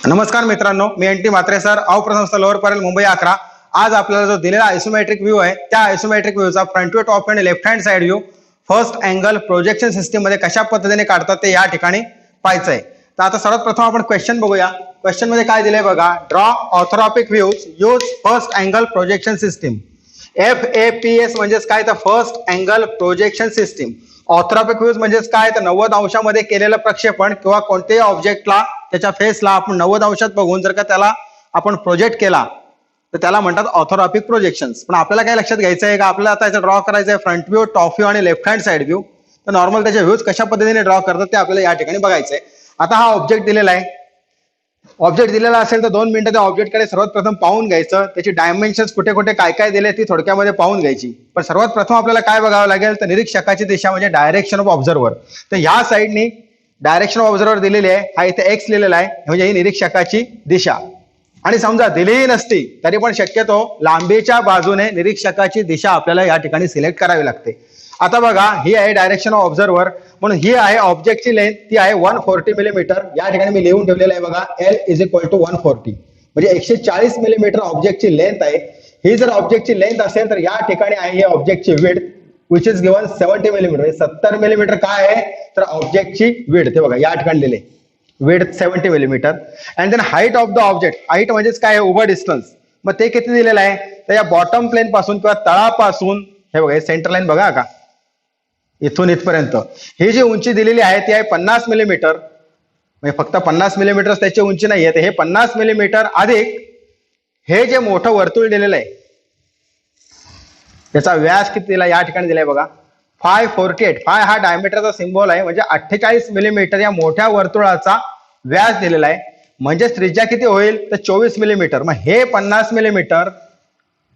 नमस्कार मित्रांनो, मी एन टी म्हात्रे सर, अवप्रसंस्था लोअर परेल मुंबई 11। आज आपल्याला जो दिलेला आयसोमेट्रिक व्ह्यू आहे त्या आयसोमेट्रिक व्ह्यूचा फ्रंट व्ह्यू, टॉप आणि left hand side view first angle projection system मध्ये कशा पद्धतीने काढतात ते या ठिकाणी पाहायचं आहे। तर आता सर्वात प्रथम आपण क्वेश्चन बघूया। क्वेश्चन मध्ये काय दिलंय बघा, draw orthographic views use first angle projection system. FAPS म्हणजेच काय तर first angle projection system. Orthographic views म्हणजेच काय तर 90 अंशामध्ये केलेलं प्रक्षेपण किंवा कोणत्याही ऑब्जेक्टला त्याच्या फेसला आपण 90 अंशात बघून जर का त्याला आपण प्रोजेक्ट केला तर त्याला म्हणतात ऑर्थोग्राफिक प्रोजेक्शन्स। पण आपल्याला काय लक्षात घ्यायचं आहे का, आपल्याला आता याचा ड्रॉ करायचा आहे फ्रंट व्ह्यू, टॉप व्ह्यू आणि लेफ्ट हँड साइड व्ह्यू। तर नॉर्मल त्याचे व्ह्यूज कशा पद्धतीने ड्रॉ करतात ते आपल्याला या ठिकाणी बघायचं आहे। आता हा ऑब्जेक्ट दिलेला आहे, ऑब्जेक्ट दिलेला असेल तर 2 मिनिटं त्या ऑब्जेक्टकडे सर्वात प्रथम पाहून घ्यायचं, त्याची डायमेन्शन्स कुठे कुठे काय काय दिले ती थोडक्यामध्ये पाहून घ्यायची। पण सर्वात प्रथम आपल्याला काय बघावं लागेल तर निरीक्षकाची दिशा म्हणजे डायरेक्शन ऑफ ऑब्झर्वर। तर ह्या साईडनी डायरेक्शन ऑफ ऑब्झर्वर दिलेली आहे, हा इथे एक्स लिहिलेला आहे म्हणजे ही निरीक्षकाची दिशा। आणि समजा दिलीही नसती तरी पण शक्यतो लांबीच्या बाजूने निरीक्षकाची दिशा आपल्याला या ठिकाणी सिलेक्ट करावी लागते। आता बघा, ही आहे डायरेक्शन ऑफ ऑब्झर्वर, म्हणून ही आहे ऑब्जेक्टची लेंथ, ती आहे 140 मिलीमीटर। या ठिकाणी मी लिहून ठेवलेलं आहे बघा, L = 140 म्हणजे 140 मिलीमीटर ऑब्जेक्टची लेंथ आहे। ही जर ऑब्जेक्टची लेंथ असेल तर या ठिकाणी आहे ही ऑब्जेक्टची width which is given 70 millimeter. 70 millimeter काय आहे तर ऑब्जेक्टची विड्थ, ते बघा या ठिकाणी दिले width 70 millimetre. And then height of the object, height म्हणजेच काय आहे उभं डिस्टन्स, मग ते किती दिलेलं आहे तर या बॉटम प्लेन पासून किंवा तळापासून हे बघा सेंटर लाईन बघा का इथून इथपर्यंत ही जी उंची दिलेली आहे ती आहे 50 मिलीमीटर। म्हणजे फक्त 50 मिलीमीटर त्याची उंची नाहीये, हे 50 मिलीमीटर अधिक हे जे मोठं वर्तुळ दिलेलं आहे त्याचा व्यास किती दिला या ठिकाणी दिलाय बघा 548। 5 हा डायमीटरचा सिम्बॉल आहे म्हणजे 48 मिलीमीटर या मोठ्या वर्तुळाचा व्यास दिलेला आहे। म्हणजे त्रिज्या किती होईल तर 24 मिलीमीटर। मग हे 50 मिलीमीटर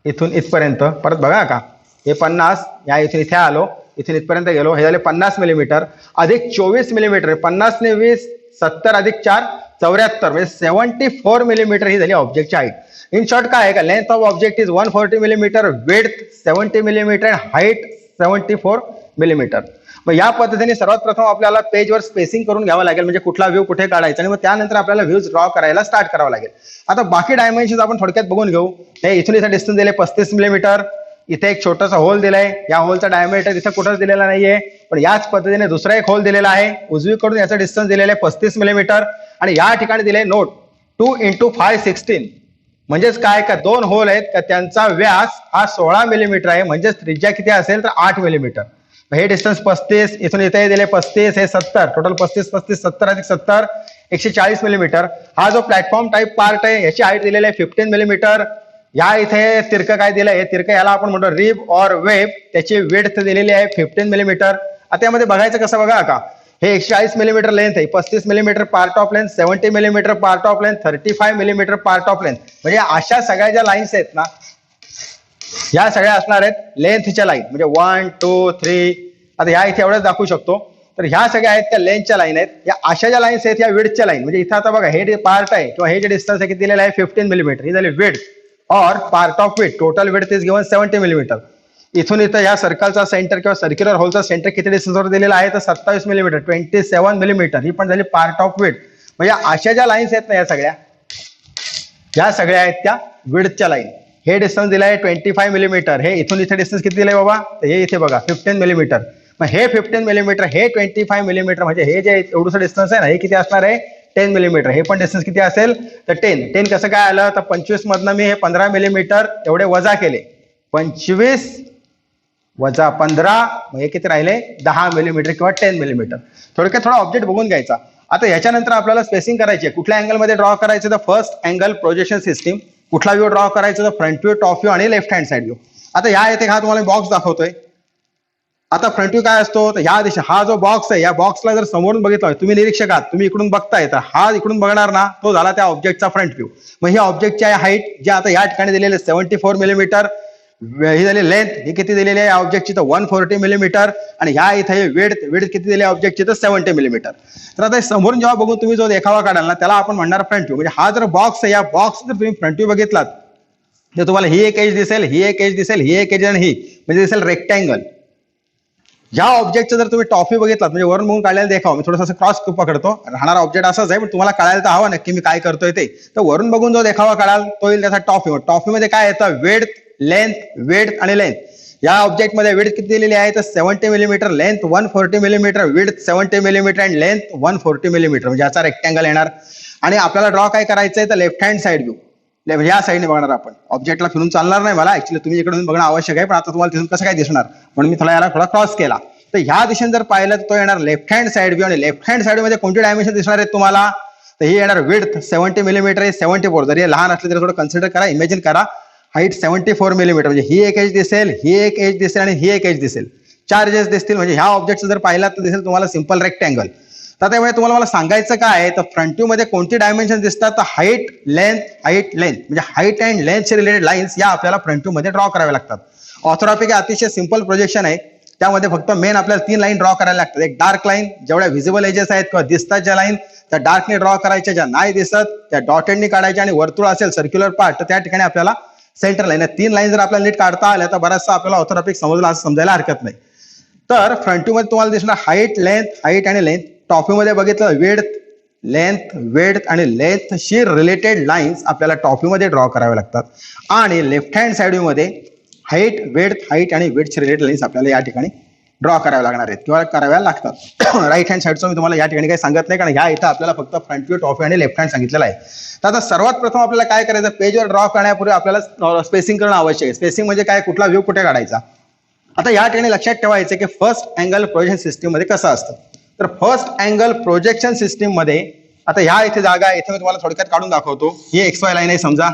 इथून इथपर्यंत परत बघा का, हे 50 या इथून इथे आलो, इथून इथपर्यंत गेलो, हे झाले 50 मिलीमीटर अधिक 24 मिलीमीटर। 50 ने 20 70 अधिक 4 74 म्हणजे 74 मिलीमीटर ही झाली ऑब्जेक्टची हाईट। इन शॉर्ट काय आहे का, length of object is 140 millimetre, width 70 millimetre, height 74 millimetre. मग या पद्धतीने सर्वात प्रथम आपल्याला पेजवर स्पेसिंग करून घ्यावं लागेल, म्हणजे कुठला व्ह्यू कुठे काढायचा आणि मग त्यानंतर आपल्याला व्ह्यूज ड्रॉ करायला स्टार्ट करावं लागेल। आता बाकी डायमेन्शन्स आपण थोडक्यात बघून घेऊ। हे इथून इथे डिस्टन्स दिले 35 मिलीमीटर, इथे एक छोटासा होल दिलाय, या होलचा डायमीटर इथे कुठंच दिलेला नाहीये, पण याच पद्धतीने दुसरा एक होल दिलेला आहे, उजवीकडून याचा डिस्टन्स दिलेला आहे 35 मिलीमीटर आणि या ठिकाणी दिले नोट 2 × 516 म्हणजेच काय का 2 होल आहेत का त्यांचा व्यास हा 16 मिलीमीटर आहे, म्हणजेच त्रिज्या किती असेल तर 8 मिलीमीटर। हे डिस्टन्स 35, इथून इथे दिले 35, हे 70, टोटल 35 35 70 अधिक 70 140 मिलीमीटर। हा जो प्लॅटफॉर्म टाइप पार्ट आहे याची हाईट दिलेली आहे 15 मिलीमीटर। या इथे तिरकं काय दिलंय, तिरकं याला आपण म्हणतो रिब और वेब, त्याची विड्थ दिलेली आहे 15 मिलीमीटर। आता यामध्ये बघायचं कसं बघा का, हे 140 मिलीमीटर लेंथ आहे, 35 millimetre part of length, 70 millimetre part of length, 35 millimetre part of length. म्हणजे अशा सगळ्या ज्या लाईन्स आहेत ना या सगळ्या असणार आहेत लेंथच्या लाईन, म्हणजे 1 2 3 आता ह्या इथे एवढंच दाखवू शकतो। तर ह्या सगळ्या आहेत त्या लेंथच्या लाईन आहेत, या अशा ज्या लाईन्स आहेत या विड्थच्या लाईन। म्हणजे इथे आता बघा हे पार्ट आहे किंवा हे जे डिस्टन्स आहे किती दिलेलं आहे 15 मिलीमीटर, ही झाली विड्थ और part of width, total width is given 70 millimetre. इथून इथं या सर्कलचा सेंटर किंवा सर्क्युलर होलचा सेंटर किती डिस्टन्सवर दिलेला आहे तर 27 मिलीमीटर 27 मिलीमीटर, ही पण झाली पार्ट ऑफ विड्थ। म्हणजे अशा ज्या लाईन्स आहेत ना या सगळ्या आहेत त्या विड्थच्या लाईन। हे डिस्टन्स दिलं आहे 25 मिलीमीटर, हे इथून इथे डिस्टन्स किती दिलंय बाबा तर हे इथे बघा 15 मिलीमीटर। मग हे 15 मिलीमीटर, हे 25 मिलीमीटर, म्हणजे हे जे एवढंसं डिस्टन्स आहे ना हे किती असणार आहे 10 मिलीमीटर। हे पण डिस्टन्स किती असेल तर 10 कसं काय आलं तर 25 मधनं मी हे 15 मिलीमीटर एवढे वजा केले, 25 वजा 15 हे किती राहिले 10 मिलीमीटर किंवा 10 मिलीमीटर। थोडक्यात थोडा ऑब्जेक्ट बघून घ्यायचा। आता याच्यानंतर आपल्याला स्पेसिंग करायची आहे, कुठल्या अँगल मध्ये ड्रॉ करायचं तर फर्स्ट अँगल प्रोजेक्शन सिस्टीम। कुठला व्ह्यू ड्रॉ करायचं तर फ्रंट व्ह्यू, टॉप व्ह्यू आणि लेफ्ट हँड साइड व्ह्यू। आता या इथे हा तुम्हाला बॉक्स दाखवतोय। आता फ्रंट व्ह्यू काय असतो तर ह्या दिशा, हा जो बॉक्स आहे या बॉक्सला जर समोरून बघितलं, तुम्ही निरीक्षक आहात, तुम्ही इकडून बघताय तर हा इकडून बघणार ना तो झाला त्या ऑब्जेक्टचा फ्रंट व्ह्यू। मग ही ऑब्जेक्टची आहे हाईट जे आता या ठिकाणी दिलेले 74 मिलीमीटर, ही झाली लेंथ ही किती दिलेली आहे ऑब्जेक्टची तर 140 मिलीमीटर आणि ह्या इथे विड्थ किती दिली आहे ऑब्जेक्टची तर 70 मिलीमीटर। तर आता समोरून जेव्हा बघून तुम्ही जो देखावा काढाल ना त्याला आपण म्हणणार फ्रंट व्ह्यू। म्हणजे हा जर बॉक्स आहे या बॉक्स जर तुम्ही फ्रंट व्ह्यू बघितलात तर तुम्हाला ही एक एज दिसेल, ही एक एज दिसेल, ही एक एज आणि ही म्हणजे दिसेल रेक्टँगल। या ऑब्जेक्टचं जर तुम्ही टॉप व्ह्यू बघितलात म्हणजे वरून बघून काढलेला देखाव, मी थोडंसं क्रॉस पकडतो, राहणारा ऑब्जेक्ट असाच आहे पण तुम्हाला कळायला तर हवं नक्की मी काय करतोय ते. तर वरून बघून जो देखावा काढाल तो येईल त्याचा टॉप व्ह्यू. टॉप व्ह्यू मध्ये काय येतं, विड्थ, लेंथ आणि लेंथ. या ऑब्जेक्ट मध्ये विड्थ किती दिलेली आहे तर 70 millimetre, length 140 millimetre, width 70 millimetre आणि लेंथ 140 मिलीमीटर, म्हणजे याचा रेक्टँगल येणार. आणि आपल्याला ड्रॉ काय करायचंय तर लेफ्ट हँड साइड व्ह्यू, या साईडने बघणार आपण. ऑब्जेक्टला फिरून चालणार नाही मला, ऍक्च्युली तुम्ही इकडून बघणं आवश्यक आहे, पण आता तुम्हाला तिथून कसं काय दिसणार म्हणून मी याला थोडा क्रॉस केला. तर ह्या दिशेने जर पाहिलं तर तो येणार लेफ्ट हँड साइड व्ह्यू. आणि लेफ्ट हँड साइड मध्ये कोणते डायमेन्शन दिसणार आहेत तुम्हाला तर ही येणार विड्थ 70 मिलीमीटर, हे 74. जरी हे लहान असले तरी थोडं कन्सिडर करा, इमॅजिन करा. हाईट 74 मिलीमीटर, म्हणजे ही एक एज दिसेल, ही एक एज दिसेल आणि ही एक एज दिसेल, 4 एजेस दिसतील. म्हणजे ह्या ऑब्जेक्टचं जर पाहिला तर दिसेल तुम्हाला सिंपल रेक्टँगल. तर त्यामुळे तुम्हाला मला सांगायचं काय आहे तर फ्रंट व्ह्यू मध्ये कोणती डायमेन्शन दिसतात तर हाईट लेंथ म्हणजे हाईट अँड लेंथचे रिलेटेड लाईन्स या आपल्याला फ्रंट व्ह्यू मध्ये ड्रॉ कराव्या लागतात. ऑर्थोग्राफिक अतिशय सिंपल प्रोजेक्शन आहे, त्यामध्ये फक्त मेन आपल्याला 3 लाईन ड्रॉ करायला लागतात. एक डार्क लाईन, जेवढ्या व्हिजिबल एजेस आहेत किंवा दिसतात ज्या लाईन त्या डार्कने ड्रॉ करायच्या, ज्या नाही दिसत त्या डॉटेडनी काढायच्या, आणि वर्तुळ असेल सर्क्युलर पार्ट तर त्या ठिकाणी आपल्याला सेंटर लाईन. 3 लाईन जर आपल्याला नीट काढता आल्या तर बराचसा आपल्याला ऑर्थोग्राफिक समजला असं समजायला हरकत नाही. तर फ्रंट व्ह्यू मध्ये तुम्हाला दिसणार हाईट आणि लेंथ. टॉप व्ह्यू मध्ये बघितलं विड्थ आणि लेंथशी रिलेटेड लाईन्स आपल्याला टॉप व्ह्यू मध्ये ड्रॉ कराव्या लागतात. आणि लेफ्ट हँड साइड व्ह्यू मध्ये हाईट आणि विड्थची रिलेटेड लाईन्स आपल्याला या ठिकाणी ड्रॉ कराव्या लागणार आहेत किंवा कराव्या लागतात. राईट हँड साइडचं मी तुम्हाला या ठिकाणी काही सांगत नाही, कारण ह्या इथं आपल्याला फक्त फ्रंट व्ह्यू, टॉप व्ह्यू आणि लेफ्ट हँड सांगितलेलं आहे. तर आता सर्वात प्रथम आपल्याला काय करायचं, पेजवर ड्रॉ करण्यापूर्वी आपल्याला स्पेसिंग करणं आवश्यक आहे. स्पेसिंग म्हणजे काय, कुठला व्ह्यू कुठे काढायचा. आता या ठिकाणी लक्षात ठेवायचं की फर्स्ट अँगल प्रोजेक्शन सिस्टीम मध्ये कसं असतं तर फर्स्ट अँगल प्रोजेक्शन सिस्टीम मध्ये आता ह्या इथे जागा इथे मी तुम्हाला थोडक्यात काढून दाखवतो. ही XY लाईन आहे समजा.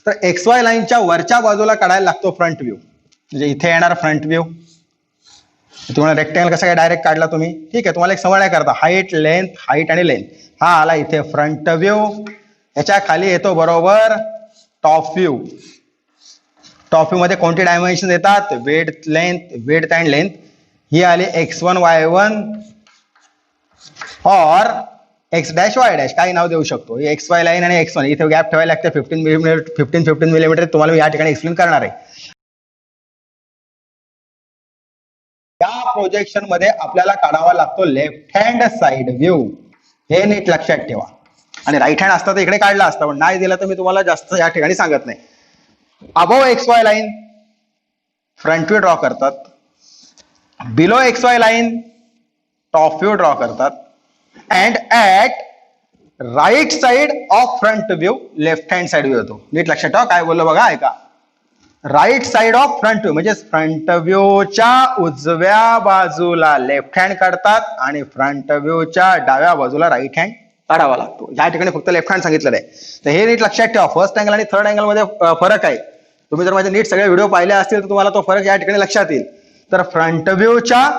तर XY लाईनच्या वरच्या बाजूला काढायला लागतो फ्रंट व्ह्यू, म्हणजे इथे येणार फ्रंट व्ह्यू. तुम्हाला रेक्टँगल कसं काय डायरेक्ट काढला तुम्ही, ठीक आहे. तुम्हाला एक समज करता हाईट आणि लेंथ हा आला इथे फ्रंट व्ह्यू. याच्या खाली येतो बरोबर टॉप व्ह्यू. टॉप व्ह्यू मध्ये कोणते डायमेन्शन येतात, विड्थ अँड लेंथ. ही आली x1 y1 और x डॅश y डॅश, काही नाव देऊ शकतो. ही XY लाईन आणि x1 इथे गॅप ठेवायला लागते 15 मिलीमीटर. तुम्हाला मी या ठिकाणी एक्सप्लेन करणार आहे. या प्रोजेक्शन मध्ये आपल्याला काढावा लागतो लेफ्ट हँड साइड व्ह्यू, हे नीट लक्षात ठेवा. आणि राईट हँड असता तर इकडे काढला असता, पण नाही दिला तर मी तुम्हाला जास्त या ठिकाणी सांगत नाही. Above XY line front view draw करतात, below XY line top view draw करतात, and at right side of front view left hand side view होतो. नीट लक्षात ठेवा काय बोललो बघा, ऐका. Right side of front view म्हणजे फ्रंट व्ह्यूच्या उजव्या बाजूला लेफ्ट हँड काढतात आणि फ्रंट व्ह्यूच्या डाव्या बाजूला राईट हँड काढावा लागतो. या ठिकाणी फक्त लेफ्ट हँड सांगितलेलं आहे. तर हे नीट लक्षात ठेवा. फर्स्ट अँगल आणि थर्ड अँगल मध्ये फरक आहे. तुम्ही जर माझे नीट सगळे व्हिडिओ पाहिले असतील तर तुम्हाला तो फरक या ठिकाणी लक्षात येईल. तर फ्रंट व्ह्यूच्या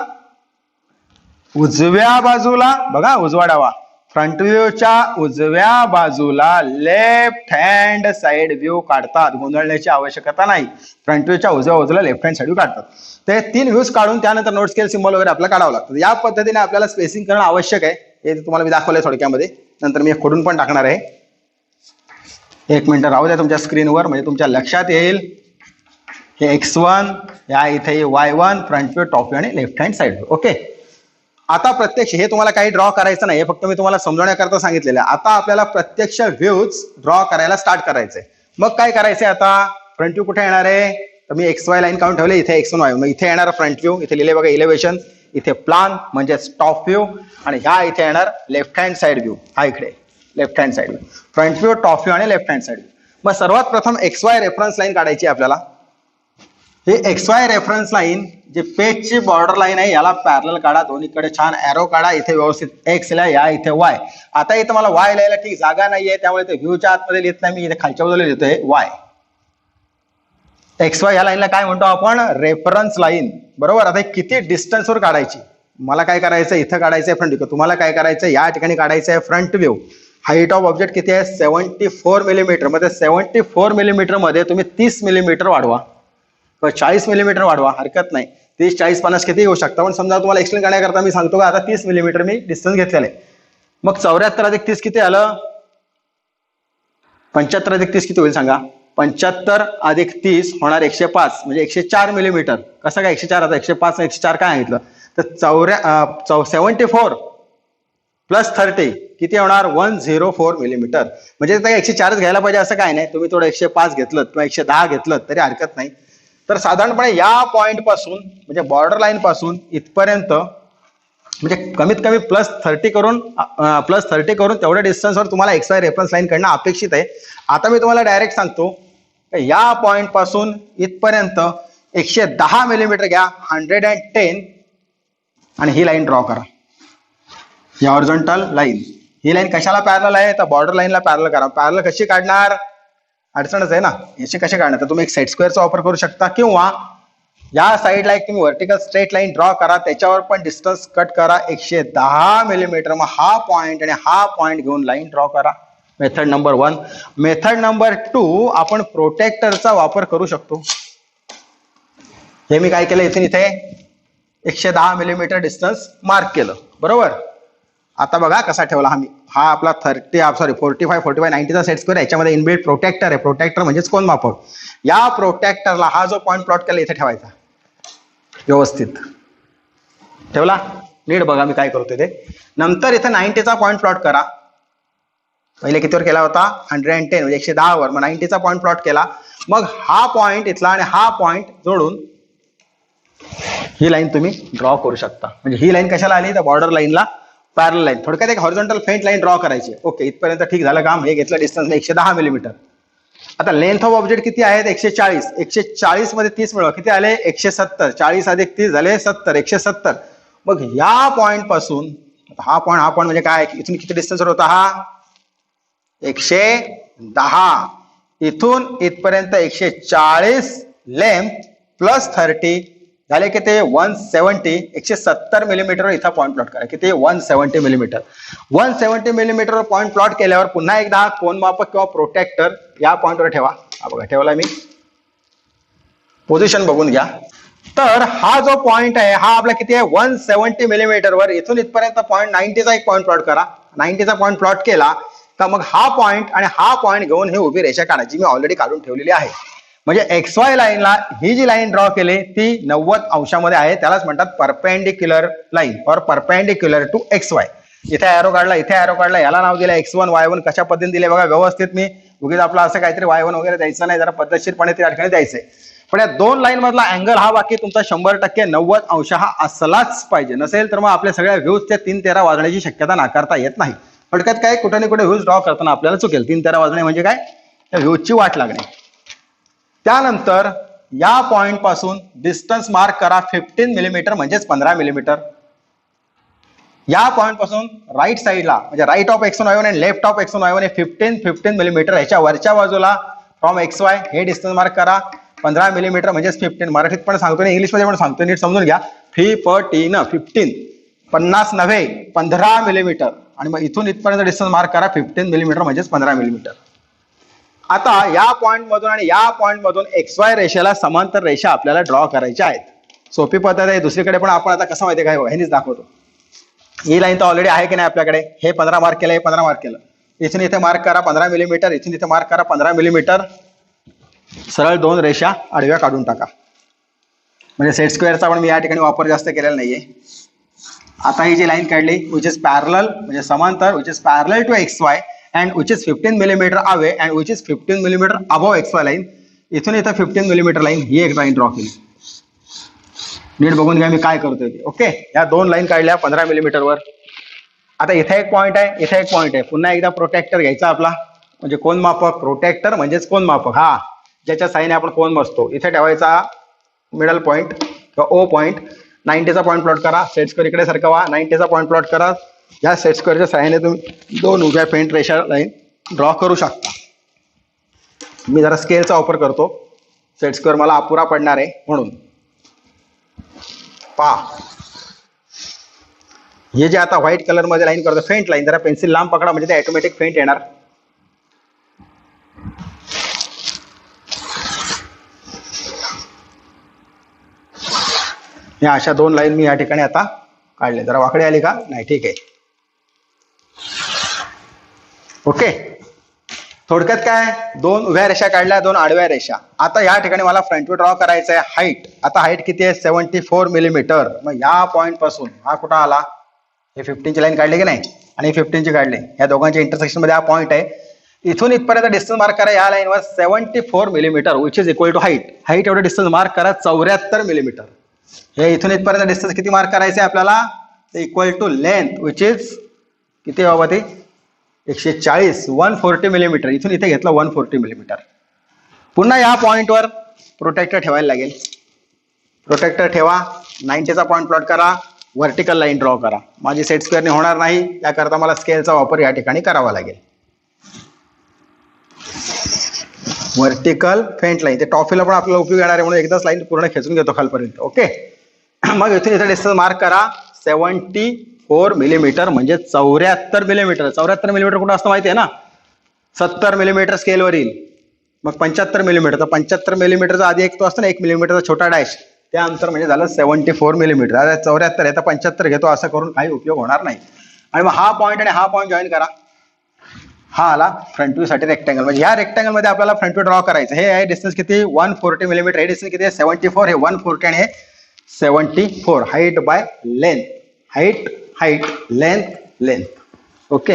उजव्या बाजूला बघा, उजवा डावा, फ्रंट व्ह्यूच्या उजव्या बाजूला लेफ्ट हँड साइड व्ह्यू काढतात. गोंधळण्याची आवश्यकता नाही. फ्रंट व्ह्यूच्या उजव्या बाजूला लेफ्ट हँड साइड व्ह्यू काढतात. ते 3 व्ह्यूज काढून त्यानंतर नोट स्केल सिम्बॉल वगैरे आपल्याला काढावं लागतं. या पद्धतीने आपल्याला स्पेसिंग करणं आवश्यक आहे. हे तुम्हाला मी दाखवलंय थोडक्यामध्ये, नंतर मी खोडून पण टाकणार आहे. 1 मिनिट राहू द्या तुमच्या स्क्रीनवर, म्हणजे तुमच्या लक्षात येईल. हे x1, या इथे y1, front view, top view आणि left hand side view. Okay. आता प्रत्यक्ष हे तुम्हाला काही ड्रॉ करायचं नाही, हे फक्त मी तुम्हाला समजवण्याकरता सांगितलेलं आहे. आता आपल्याला प्रत्यक्ष व्ह्यूज ड्रॉ करायला स्टार्ट करायचंय. मग काय करायचंय, आता फ्रंट व्ह्यू कुठे येणार आहे तर मी XY लाईन काढून ठेवले, इथे x1 y1. मग इथे येणार फ्रंट व्ह्यू, इथे लिहिले बघा इलेव्हेशन, इथे प्लान म्हणजे टॉप व्ह्यू, आणि ह्या इथे येणार लेफ्ट हँड साइड व्ह्यू. हा इकडे left hand side view, front view, top view आणि लेफ्ट हँड साइड व्ह्यू. मग सर्वात प्रथम XY रेफरन्स लाईन काढायची आपल्याला. हे XY रेफरन्स लाईन जे पेजची बॉर्डर लाईन आहे याला पॅरलल काढा, दोन्हीकडे छान एरो काढा. इथे व्यवस्थित X लिहा, या इथे Y. आता इथे मला Y लिहायला ठीक जागा नाहीये, त्यामुळे ते व्ह्यूच्या आतमध्ये लिहित नाही मी, इथे खालच्या बाजूला लिहितोय Y. XY या लाईनला काय म्हणतो आपण, रेफरन्स लाईन. बरोबर. आता किती डिस्टन्सवर काढायची, मला काय करायचं, इथं काढायचंय फ्रंट व्ह्यू. तुम्हाला काय करायचं, या ठिकाणी काढायचं आहे front view. Height of object किती आहे, 74 मिलीमीटर. मध्ये 74 मिलीमीटर मध्ये तुम्ही 30 मिलीमीटर वाढवा, 40 मिलीमीटर वाढवा, हरकत नाही. 30, 40, 50 किती येऊ शकता. पण समजा तुम्हाला एक्सप्लेन करण्याकरता मी सांगतो का आता 30 मिलीमीटर मी डिस्टन्स घेतलेलं आहे. मग 74 अधिक 30 किती आलं, 75 अधिक 30 किती होईल सांगा. 75 अधिक 30 होणार 105 म्हणजे 104 मिलीमीटर. कसं काय 104? आता 105 104 काय सांगितलं तर 74 प्लस 30 किती होणार 104 मिलीमीटर. म्हणजे 104च घ्यायला पाहिजे असं काय नाही, तुम्ही थोडं 105 घेतलं किंवा 110 घेतलं तरी हरकत नाही. तर साधारणपणे या पॉइंट पासून म्हणजे बॉर्डर लाईन पासून इथपर्यंत म्हणजे कमीत कमी +30 करून तेवढ्या डिस्टन्सवर तुम्हाला XY रेफरन्स लाईन काढणं अपेक्षित आहे. आता मी तुम्हाला डायरेक्ट सांगतो या पॉइंट पासून इथपर्यंत 110 मिलीमीटर घ्या 110 आणि ही लाईन ड्रॉ करा. ही हॉरिझॉन्टल लाईन, ही लाईन कशाला पॅरलल आहे तर बॉर्डर लाईनला पॅरलल करा. पॅरलल कशी काढणार अडचणच आहे ना, याची कशी काढणार तर तुम्ही एक सेट स्क्वेअरचा वापर करू शकता किंवा या साईडला एक तुम्ही व्हर्टिकल स्ट्रेट लाईन ड्रॉ करा, त्याच्यावर पण डिस्टन्स कट करा 110 मिलीमीटर. मग हा पॉइंट आणि हा पॉइंट घेऊन लाईन ड्रॉ करा. Method number 1. मेथड नंबर 2 आपण प्रोटेक्टरचा वापर करू शकतो. हे मी काय केलं इथे 110 मिलीमीटर डिस्टन्स मार्क केलं बरोबर. आता बघा कसा ठेवला हा आपला 45 90चा सेट स्क्वेअर, याच्यामध्ये इनबिल्ट प्रोटेक्टर आहे. प्रोटेक्टर म्हणजेच कोन मापक. या प्रोटेक्टरला हा जो पॉइंट प्लॉट केला इथे ठेवायचा, व्यवस्थित ठेवला. नीट बघा मी काय करतोय ते. नंतर इथे 90चा पॉइंट प्लॉट करा. पहिले कितीवर केला होता 110 म्हणजे 110 वर, मग 90चा पॉइंट प्लॉट केला. मग हा पॉइंट इथला आणि हा पॉइंट जोडून ही लाईन तुम्ही ड्रॉ करू शकता. म्हणजे ही लाईन कशाला आली तर बॉर्डर लाईनला पॅरल लाईन. थोडक्यात एक हॉरिझॉन्टल फेंट लाईन ड्रॉ करायची. ओके, इथपर्यंत ठीक झालं काम. हे घेतलं डिस्टन्स 110 मिलीमीटर. आता लेंथ ऑफ ऑब्जेक्ट किती आहेत 140. 140 मध्ये 30 मिळवा किती आले 170. 40 अधिक 30 झाले 70, 170. मग या पॉइंट पासून हा पॉइंट म्हणजे काय, इथून किती डिस्टन्सवर होता हा 110. इथून इथपर्यंत 140 लेंथ +30 झाले की ते 170. 170 मिलीमीटर इथं पॉइंट प्लॉट करा. किती 170 मिलीमीटर. 170 मिलीमीटर पॉइंट प्लॉट केल्यावर पुन्हा एकदा कोन मापक किंवा प्रोटेक्टर या पॉइंटवर ठेवा. हा बघा ठेवला मी. पोझिशन बघून घ्या. तर हा जो पॉइंट आहे हा आपला किती आहे 170 मिलीमीटर वर. इथून इथपर्यंत पॉइंट 90चा एक पॉइंट प्लॉट करा. 90चा पॉइंट प्लॉट केला तर मग हा पॉइंट आणि हा पॉइंट घेऊन ही उभी रेषा काढायची. मी ऑलरेडी काढून ठेवलेली आहे. म्हणजे XY लाईनला ही जी लाईन ड्रॉ केली ती 90 अंशामध्ये आहे. त्यालाच म्हणतात परपेंडिक्युलर लाईन और परपेंडिक्युलर टू XY. इथे एरो काढला, इथे एरो काढला, याला नाव दिलं X1 Y1. कशा पद्धतीने दिले बघा व्यवस्थित. मी उगीच आपलं असं काहीतरी Y1 वगैरे द्यायचं नाही, जरा पद्धतशीरपणे त्या ठिकाणी द्यायचंय. पण या दोन लाईन मधला अँगल हा बाकी तुमचा 100% 90 अंश हा असलाच पाहिजे. नसेल तर मग आपल्या सगळ्या व्ह्यूजच्या 3-13 वाजण्याची शक्यता नाकारता येत नाही. थोडक्यात काय कुठे ना कुठे व्ह्यूज ड्रॉ करताना आपल्याला चुकेल. 3-13 वाजणे म्हणजे काय त्या व्ह्यूजची वाट लागणे. त्यानंतर या पॉइंट पासून डिस्टन्स मार्क करा 15 मिलीमीटर म्हणजेच 15 मिलीमीटर. या पॉइंट पासून राईट साईडला म्हणजे राईट ऑफ X1 Y1 आणि लेफ्ट ऑफ X1 Y1 हे 15 मिलीमीटर. ह्याच्या वरच्या बाजूला फ्रॉम XY हे डिस्टन्स मार्क करा 15 मिलीमीटर म्हणजेच 15. मराठीत पण सांगतो आणि इंग्लिशमध्ये पण सांगतो, नीट समजून घ्या. 15 50 नव्हे 15 मिलीमीटर. आणि मग इथून इथपर्यंत डिस्टन्स मार्क करा 15 मिलीमीटर म्हणजेच 15 मिलीमीटर. आता या पॉइंट मधून आणि या पॉइंट मधून XY रेषेला समांतर रेषा आपल्याला ड्रॉ करायच्या आहेत. सोपी पद्धत आहे. दुसरीकडे पण आपण आता कसं माहितीये काय ह्यानीच दाखवतो. ही लाईन तर ऑलरेडी आहे की नाही आपल्याकडे. हे 15 मार्क केलं, हे 15 मार्क केलं. इथून इथे मार्क करा 15 मिलीमीटर, इथून इथे मार्क करा 15 मिलीमीटर. सरळ दोन रेषा आडव्या काढून टाका. म्हणजे सेट स्क्वेअरचा पण मी या ठिकाणी वापर जास्त केलेला नाहीये. आता ही जी लाईन काढली विच इज पॅरलल म्हणजे समांतर, which is parallel to XY and which is 15 millimeter away and which is 15 millimeter above XY line. इथून इथं 15 मिलीमीटर लाईन ही एक लाईन ड्रॉ केली. नीट बघून घ्या मी काय करतोय ते. ओके, या दोन लाईन काढल्या 15 मिलीमीटर वर. आता इथे एक पॉइंट आहे, इथे एक पॉइंट आहे. पुन्हा एकदा प्रोटेक्टर घ्यायचा आपला म्हणजे कोन मापक. प्रोटेक्टर म्हणजेच कोन मापक हा ज्याच्या साईने आपण कोन मोजतो. इथे ठेवायचा मिडल पॉइंट किंवा O पॉइंट. 90चा पॉइंट प्लॉट करा. सेट स्क्वेअर इकडे सरकवा. 90चा पॉइंट प्लॉट करा. या सेट स्क्वेअरच्या सहाय्याने तुम्ही दोन उभ्या फेंट रेषा लाईन ड्रॉ करू शकता. मी जरा स्केलचा वापर करतो. सेट स्क्वेअर मला अपुरा पडणार आहे म्हणून. पहा हे जे आता व्हाईट कलर मध्ये लाईन करतो फेंट लाईन, जरा पेन्सिल लांब पकडा म्हणजे ते ऑटोमॅटिक फेंट येणार. या अशा दोन लाईन मी या ठिकाणी आता काढले. जरा वाकडे आली का नाही, ठीक आहे. ओके, थोडक्यात काय, दोन उभ्या रेषा काढल्या, दोन आडव्या रेषा. आता या ठिकाणी मला फ्रंट व्ह्यू ड्रॉ करायचं आहे. हाईट, आता हाईट किती आहे, 74 मिलीमीटर. मग या पॉईंट पासून हा कुठं आला, हे 15 ची लाईन काढली की नाही आणि 15 ची काढली, या दोघांच्या इंटरसेक्शन मध्ये हा पॉईंट आहे. इथून इथपर्यंत डिस्टन्स मार्क करा या लाईनवर 74 millimetre which is equal to height. Height एवढं डिस्टन्स मार्क करा 74 मिलीमीटर. हे इथून इथपर्यंत डिस्टन्स किती मार्क करायचे आपल्याला, equal to length which is किती बाबा ते 140 140 मिलीमीटर. इथून इथे घेतलं 140 मिलीमीटर. पुन्हा या पॉइंटवर प्रोटेक्टर ठेवायला लागेल. प्रोटेक्टर ठेवा, 90चा पॉईंट प्लॉट करा, व्हर्टिकल लाईन ड्रॉ करा. माझी सेट स्क्वेअरने होणार नाही, त्याकरता मला स्केलचा वापर या ठिकाणी करावा लागेल. व्हर्टिकल फेंट लाईन, ते टॉफीला पण आपल्याला उपयोग येणार आहे म्हणून एकदाच लाईन पूर्ण खेचून घेतो खालपर्यंत. ओके, मग इथून इथे डिस्टन्स मार्क करा 74 मिलीमीटर म्हणजे 74 मिलीमीटर. 74 मिलीमीटर कुठं असतं माहिती आहे ना, 70 मिलीमीटर स्केलवर येईल. मग 75 मिलीमीटर, तर 75 मिलीमीटरचा आधी एक तो असतो ना 1 मिलीमीटरचा छोटा डॅश, त्या अंतर म्हणजे झालं 74 मिलीमीटर. आता 74 आहे तर 75 घेतो, असं करून काही उपयोग होणार नाही. आणि मग हा पॉईंट आणि हा पॉईंट जॉईन करा. हा आला फ्रंट व्ह्यू साठी रेक्टँगल. म्हणजे ह्या रेक्टँगल मध्ये आपल्याला फ्रंट व्ह्यू ड्रॉ करायचं. हे आहे डिस्टन्स किती 140 मिलीमीटर. हे डिस्टन्स किती आहे 74. हे 140 आणि हे 74. Height by length, height height length length. Okay,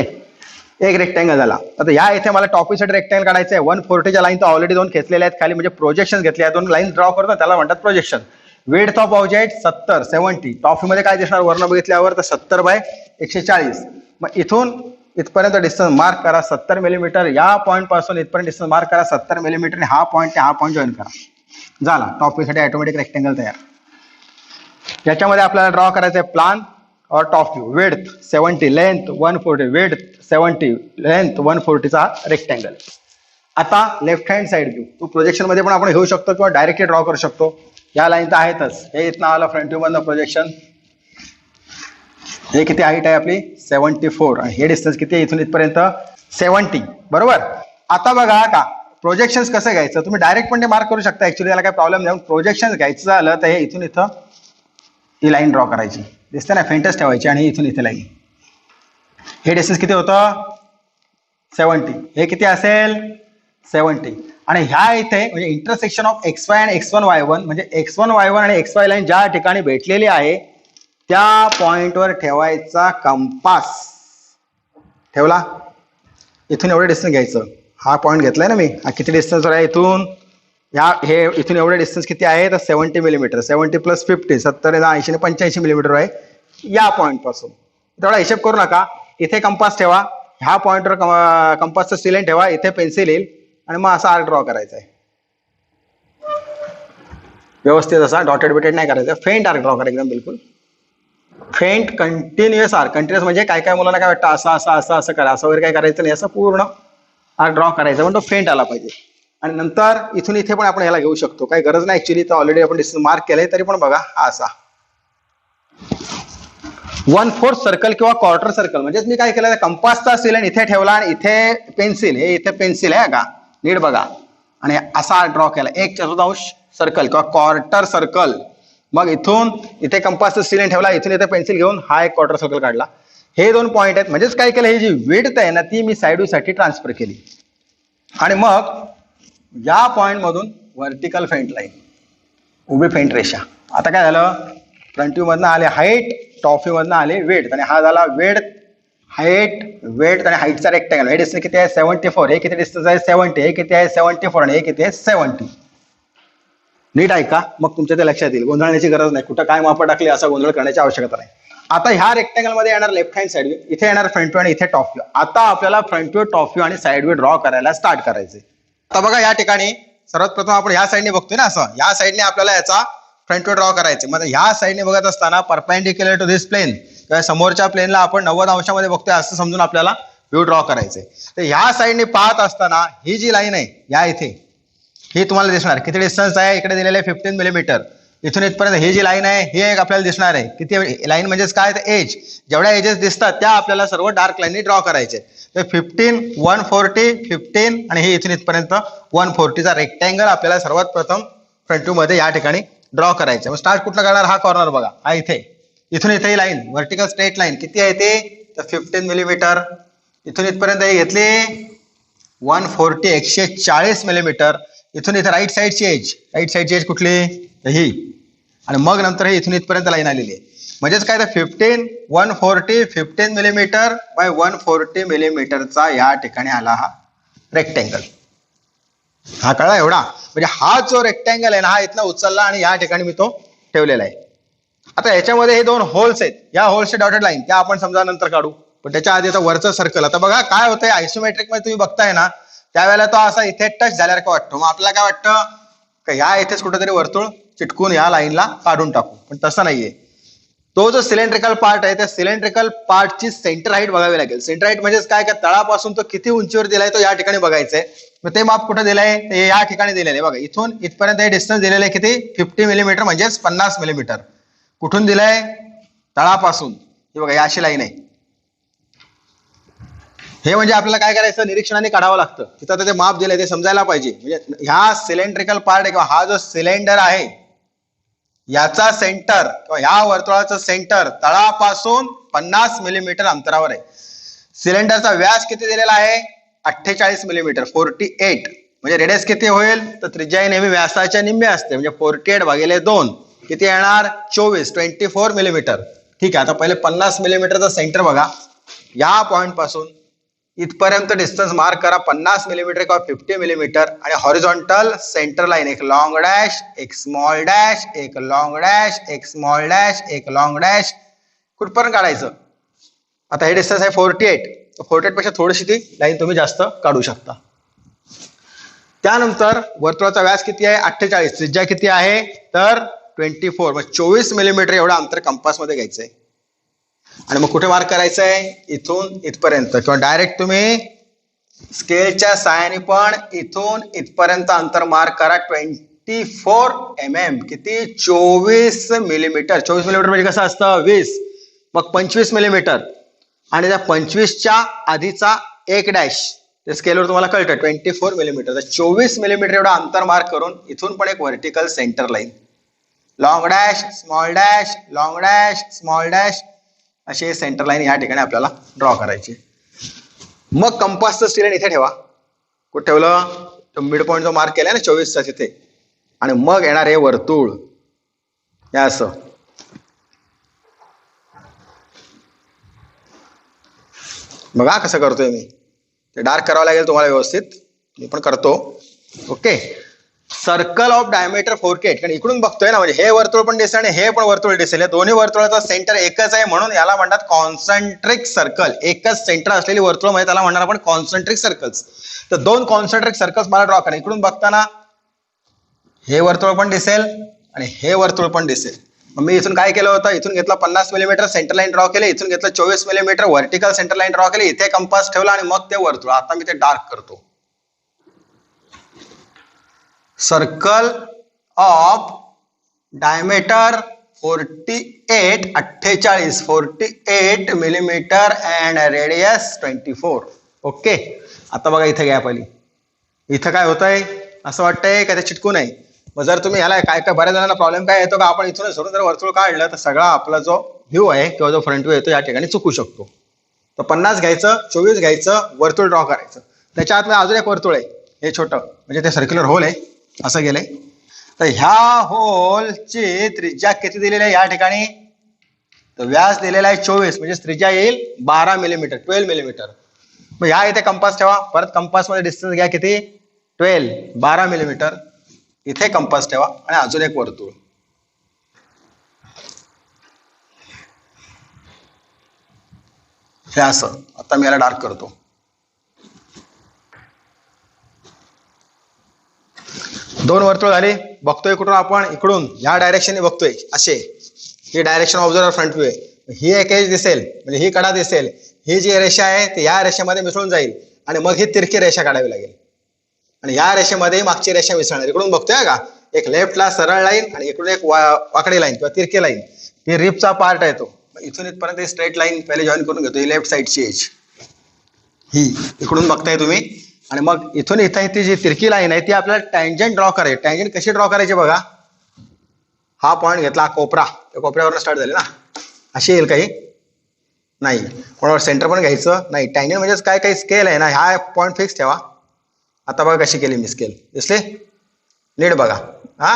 एक रेक्टँगल झाला. आता या इथे मला टॉप साठी रेक्टँगल काढायचं आहे. 140च्या लाईन तर ऑलरेडी दोन खेचलेल्या आहेत खाली, म्हणजे प्रोजेक्शन घेतले आहेत. दोन लाईन ड्रॉ करतो त्याला म्हणतात projection. Width of object 70 70. Top मध्ये काय दिसणार वर्ण बघितल्यावर, तर 70 बाय 140. मग इथून इथपर्यंत डिस्टन्स मार्क करा 70 मिलीमीटर. या पॉईंट पासून इथपर्यंत डिस्टन्स मार्क करा 70 मिलीमीटर आणि हा पॉईंट जॉईन करा. झाला टॉप साठी ऑटोमॅटिक रेक्टँगल तयार. याच्यामध्ये आपल्याला ड्रॉ करायचं आहे प्लान और top view. Width 70, length 140, width 70, length 140चा रेक्टँगल. आता लेफ्ट हँड साइड व्ह्यू, तो प्रोजेक्शन मध्ये पण आपण घेऊ शकतो किंवा डायरेक्टली ड्रॉ करू शकतो. या लाईन तर आहेतच. हे इथनं आलं फ्रंट व्ह्यू मधनं प्रोजेक्शन. हे किती हाईट आहे आपली 74 आणि हे डिस्टन्स किती आहे इथून इथपर्यंत 70. बरोबर. आता बघा का प्रोजेक्शन कसं घ्यायचं, तुम्ही डायरेक्ट पण ते मार्क करू शकता. ऍक्च्युली त्याला काही प्रॉब्लेम नाही. प्रोजेक्शन घ्यायचं झालं तर हे इथून इथं ही लाईन ड्रॉ करायची, दिसते ना, फेंटच ठेवायची आणि इथून इथे लाईन. हे डिस्टन्स किती होतं 70. हे किती असेल 70. आणि ह्या इथे म्हणजे इंटरसेक्शन ऑफ XY आणि X1 Y1 म्हणजे X1 Y1 आणि XY लाईन ज्या ठिकाणी भेटलेली आहे त्या पॉइंटवर ठेवायचा कंपास. ठेवला, इथून एवढं डिस्टन्स घ्यायचं. हा पॉईंट घेतलाय ना मी, हा किती डिस्टन्सवर आहे इथून, हे इथून एवढं डिस्टन्स किती आहे तर 70 मिलीमीटर. 70 प्लस 50 70 80 85 मिलीमीटर आहे या पॉईंट पासून. तेवढा हिशेब करू नका. इथे कंपास ठेवा, ह्या पॉईंटवर कंपासचं सिलेंट ठेवा, इथे पेन्सिल येईल आणि मग असा आर्क ड्रॉ करायचा आहे. व्यवस्थित असा डॉटेड बिटेड नाही करायचं, फेंट आर्क ड्रॉ करा एकदम बिलकुल. Faint continuous arc. कंटिन्युअस म्हणजे काय काय मुलांना काय वाटतं असं असं असं असं करा, असं वगैरे काय करायचं नाही. असं पूर्ण आर्क ड्रॉ करायचं पण तो फेंट आला पाहिजे. आणि नंतर इथून इथे पण आपण ह्याला घेऊ शकतो, काही गरज नाही ऍक्च्युली, तर ऑलरेडी आपण डिस्टन्स मार्क केलंय तरी पण बघा हा असा 1/4 सर्कल किंवा क्वार्टर सर्कल. म्हणजे मी काय केलं, कंपासचा सिलेंट इथे ठेवला आणि इथे पेन्सिल, हे इथे पेन्सिल आहे का नीट बघा, आणि असा ड्रॉ केला 1/4 सर्कल किंवा क्वार्टर सर्कल. मग इथून इथे कंपासचा सिलेंट ठेवला, इथून इथे पेन्सिल घेऊन हा एक क्वार्टर सर्कल काढला. हे दोन पॉईंट आहेत. म्हणजेच काय केलं, ही जी विड्थ आहे ना ती मी साइड व्ह्यू साठी ट्रान्सफर केली. आणि मग या पॉइंट मधून व्हर्टिकल फेंट लाईन, उभी फेंट रेषा. आता काय झालं, फ्रंट व्ह्यू मधनं आले हाईट, टॉप व्ह्यू मधनं आले विड्थ, आणि हा झाला विड्थ हाईट विड्थ आणि हाईटचा रेक्टँगल. हे डिस्टन्स किती आहे 74. हे किती डिस्टन्स आहे 70. हे किती आहे 74 आणि हे किती आहे 70. नीट ऐका, मग तुमच्या ते लक्षात येईल. गोंधळण्याची गरज नाही, कुठं काय मापं टाकली असा गोंधळ करण्याची आवश्यकता नाही. आता ह्या रेक्टँगल मध्ये येणार लेफ्ट हँड साइड व्ह्यू, इथे येणार फ्रंट व्ह्यू आणि इथे टॉप व्ह्यू. आता आपल्याला फ्रंट व्ह्यू, टॉप व्ह्यू आणि साइड व्ह्यू ड्रॉ करायला स्टार्ट करायचे. आता बघा या ठिकाणी सर्वात प्रथम आपण ह्या साईडने बघतोय ना, असं या साईडने आपल्याला याचा फ्रंट व्ह्यू ड्रॉ करायचे. मग ह्या साईडने बघत असताना परपेंडिक्युलर टू दिस प्लेन किंवा समोरच्या प्लेनला आपण 90 अंशामध्ये बघतोय असं समजून आपल्याला व्ह्यू ड्रॉ करायचे. तर ह्या साईडने पाहत असताना ही जी लाईन आहे या इथे, ही तुम्हाला दिसणार किती डिस्टन्स आहे, इकडे दिलेलं आहे 15 मिलीमीटर. इथून इथपर्यंत ही जी लाईन आहे ही एक आपल्याला दिसणार आहे. किती लाईन म्हणजेच काय, तर एज. जेवढ्या एजेस दिसतात त्या आपल्याला सर्व डार्क लाईननी ड्रॉ करायचे. तर 15 140 15 आणि हे इथून इथपर्यंत 140चा रेक्टँगल आपल्याला सर्वात प्रथम फ्रंट व्ह्यू मध्ये या ठिकाणी ड्रॉ करायचं. मग स्टार्ट कुठला करणार, हा कॉर्नर बघा, हा इथे. इथून इथे लाईन व्हर्टिकल स्ट्रेट लाईन किती आहे ते, तर 15 मिलीमीटर. इथून इथपर्यंत हे घेतली 140 140 मिलीमीटर. इथून इथे राईट साईडची एज कुठली ही, आणि मग नंतर हे इथून इथपर्यंत लाईन आलेली आहे. म्हणजेच काय तर 15 मिलीमीटर बाय 140 मिलीमीटरचा या ठिकाणी आला हा रेक्टँगल. हा कळला एवढा. म्हणजे हा जो रेक्टँगल आहे ना, हा इथनं उचलला आणि या ठिकाणी मी तो ठेवलेला आहे. आता याच्यामध्ये हे 2 होल्स आहेत, या होल्सचे डॉटेड लाईन त्या आपण समजा नंतर काढू. पण त्याच्या आधी आता वरचं सर्कल. आता बघा काय होतंय, आयसोमेट्रिक मध्ये तुम्ही बघताय ना, त्यावेळेला तो असा इथे टच झाल्यासारखं वाटतो. मग आपल्याला काय वाटतं का ह्या इथेच कुठेतरी वर्तुळ चिटकून या लाईनला काढून टाकू, पण तसं नाहीये. तो जो सिलेंड्रिकल पार्ट आहे त्या सिलेंड्रिकल पार्टची सेंटर हाईट बघावी लागेल. सेंटर हाईट म्हणजेच काय, का तळापासून तो किती उंचीवर दिलाय तो या ठिकाणी बघायचंय. मग ते माप कुठे दिलंय, ते या ठिकाणी दिलेलं आहे बघा. इथून इथपर्यंत हे डिस्टन्स दिलेलं आहे किती, 50 मिलीमीटर म्हणजेच 50 मिलीमीटर. कुठून दिलंय, तळापासून. हे बघा, ही अशी लाईन आहे. हे म्हणजे आपल्याला काय करायचं, निरीक्षणाने काढावं लागतं. तिथं आता ते माप दिलंय ते समजायला पाहिजे. म्हणजे ह्या सिलेंड्रिकल पार्ट आहे किंवा हा जो सिलेंडर आहे याचा सेंटर किंवा ह्या वर्तुळाचं सेंटर तळापासून 50 मिलीमीटर अंतरावर आहे. सिलेंडरचा व्यास किती दिलेला आहे, 48 मिलीमीटर, 48. म्हणजे रेडियस किती होईल, तर त्रिज्या नेहमी व्यासाच्या निम्मे असते. म्हणजे 48 भागिले 2 किती येणार, 24 मिलीमीटर. ठीक आहे. आता पहिले 50 मिलीमीटरचा सेंटर बघा. या पॉइंट पासून इथपर्यंत डिस्टन्स मार्क करा, 50 मिलीमीटर किंवा 50 मिलीमीटर. आणि हॉरिझॉन्टल सेंटर लाईन, एक लॉंग डॅश, एक स्मॉल डॅश, एक लॉंग डॅश, एक स्मॉल डॅश, एक लॉंग डॅश, कुठपर्यंत काढायचं. आता हे डिस्टन्स आहे 48. 48 पेक्षा थोडीशी ती लाईन तुम्ही जास्त काढू शकता. त्यानंतर वर्तुळाचा व्यास किती आहे, 48. त्रिज्या किती आहे, तर 24, म्हणजे 24 मिलीमीटर एवढं अंतर कंपास मध्ये घ्यायचंय. आणि मग कुठे मार्क करायचंय, इथून इथपर्यंत, किंवा डायरेक्ट तुम्ही स्केलच्या सहाय्याने पण इथून इथपर्यंत अंतर मार्क करा. 24 mm, किती, 24 मिलीमीटर. 24 मिलीमीटर म्हणजे कसं असतं, 20. मग 25 मिलीमीटर, आणि त्या 25च्या आधीचा एक डॅश, ते स्केलवर तुम्हाला कळतं 24 मिलीमीटर. तर 24 मिलीमीटर एवढं अंतर मार्क करून इथून पण एक vertical centre line, long dash, small dash, long dash, small dash, अशी सेंटर लाईन या ठिकाणी आपल्याला ड्रॉ करायची. मग कंपासचं स्टिलेन इथे ठेवा. कुठे ठेवलं, तो मिड पॉईंट जो मार्क केलाय ना 24चा तिथे. आणि मग येणार हे वर्तुळ, या असं. बघा कसं करतोय मी, ते डार्क करावं लागेल तुम्हाला व्यवस्थित, मी पण करतो. ओके. सर्कल ऑफ डायमीटर 48, कारण इकडून बघतोय ना, म्हणजे हे वर्तुळ पण दिसेल आणि हे पण वर्तुळ दिसेल. या दोन्ही वर्तुळाचा सेंटर एकच आहे, म्हणून याला म्हणतात कॉन्सेंट्रिक सर्कल. एकच सेंटर असलेली वर्तुळ म्हणजे त्याला म्हणणार आपण कॉन्सेंट्रिक सर्कल्स. तर 2 कॉन्सेंट्रिक सर्कल्स मला ड्रॉ करा. इकडून बघताना हे वर्तुळ पण दिसेल आणि हे वर्तुळ पण दिसेल. मग मी इथून काय केलं होतं, इथून घेतला 50 मिलीमीटर सेंटर लाईन ड्रॉ केले, इथून घेतलं 24 millimetre vertical centre line draw केली, इथे कंपास ठेवला आणि मग ते वर्तुळ. आता मी ते डार्क करतो. Circle of diameter 48 millimetre and radius 24. Okay. आता बघा इथे गॅप आली. इथं काय होतंय, असं वाटतंय का ते चिटकून आहे. मग जर तुम्ही ह्याला काय काय बऱ्याच जणांना प्रॉब्लेम काय येतो का, आपण इथून सोडून जर वर्तुळ काढलं तर सगळा आपला जो व्ह्यू आहे किंवा जो फ्रंट व्ह्यू आहे तो या ठिकाणी चुकू शकतो. तर 50 घ्यायचं, 24 घ्यायचं, वर्तुळ ड्रॉ करायचं. त्याच्या आत अजून एक वर्तुळ आहे, हे छोटं, म्हणजे ते सर्क्युलर होल आहे, असं गेलंय. तर ह्या होलची त्रिज्या किती दिलेली आहे या ठिकाणी, तर व्यास दिलेला आहे 24, म्हणजे त्रिज्या येईल 12 मिलीमीटर, 12 मिलीमीटर. मग ह्या इथे कंपास ठेवा. परत कंपास मध्ये डिस्टन्स घ्या किती, 12 मिलीमीटर. इथे कंपास ठेवा आणि अजून एक वर्तुळ. हे असं. आता मी याला डार्क करतो. दोन वर्तुळ झाली. बघतोय कुठून आपण, इकडून या डायरेक्शनने बघतोय असे. ही डायरेक्शन ऑब्झर्वर फ्रंट व्ह्यू आहे. ही एक एज दिसेल, म्हणजे ही कडा दिसेल. ही जी रेषा आहे ती या रेषेमध्ये मिसळून जाईल आणि मग ही तिरकी रेषा काढावी लागेल. आणि या रेषेमध्ये मागची रेषा मिसळणार. इकडून बघतोय का, एक लेफ्टला सरळ लाईन आणि इकडून एक वाकडी लाईन किंवा तिरकी लाईन. ती रिपचा पार्ट आहे तो. इथून इथपर्यंत स्ट्रेट लाईन पहिले जॉईन करून घेतो. ही लेफ्ट साईडची एज, ही इकडून बघताय तुम्ही. आणि मग इथून इथं ती जी तिरकी लाईन आहे ती आपल्याला टँजंट ड्रॉ करायची. टँजंट कशी ड्रॉ करायची बघा. हा पॉईंट घेतला, कोपरा, त्या कोपऱ्यावर स्टार्ट झाले ना, अशी येईल काही नाही. कोणावर सेंटर पण घ्यायचं नाही. टँजंट म्हणजेच काय, काही स्केल आहे ना, हा पॉईंट फिक्स ठेवा. आता बघा कशी केली मी स्केल, दिसले नीट बघा. हा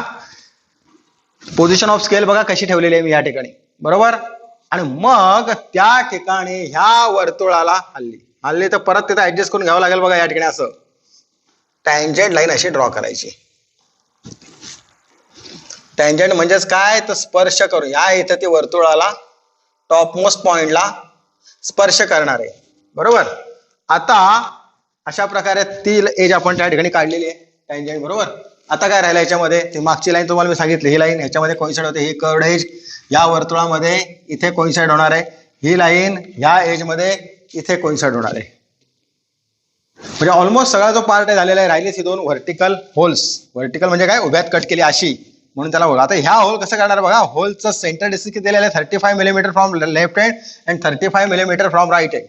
पोझिशन ऑफ स्केल बघा कशी ठेवलेली आहे मी या ठिकाणी, बरोबर. आणि मग त्या ठिकाणी ह्या वर्तुळाला हल्ली तर परत तिथं ऍडजस्ट करून घ्यावं लागेल बघा. या ठिकाणी असं टँजंट लाईन अशी ड्रॉ करायची. टँजंट म्हणजेच काय, तर स्पर्श करून या इथं ते वर्तुळाला टॉपमोस्ट पॉइंटला स्पर्श करणार आहे, बरोबर. आता अशा प्रकारे ती एज आपण त्या ठिकाणी काढलेली आहे टँजंट, बरोबर. आता काय राहिलं याच्यामध्ये, ती मागची लाईन तुम्हाला मी सांगितली, ही लाईन ह्याच्यामध्ये कोइन्साइड होते. ही कर्व्ड एज या वर्तुळामध्ये इथे कोइन्साइड होणार आहे. ही लाईन ह्या एज मध्ये इथे कोइन्साइड होणार आहे. म्हणजे ऑलमोस्ट सगळा जो पार्ट आहे झालेला आहे. राहिलीच ही दोन व्हर्टिकल होल्स. व्हर्टिकल म्हणजे काय, उभ्यात कट केली अशी, म्हणून त्याला होल. आता ह्या होल कसं करणार बघा. होलचं सेंटर डिस्टन्स किती दिलेलं आहे, 35 millimetre from left hand and 35 millimetre from right hand.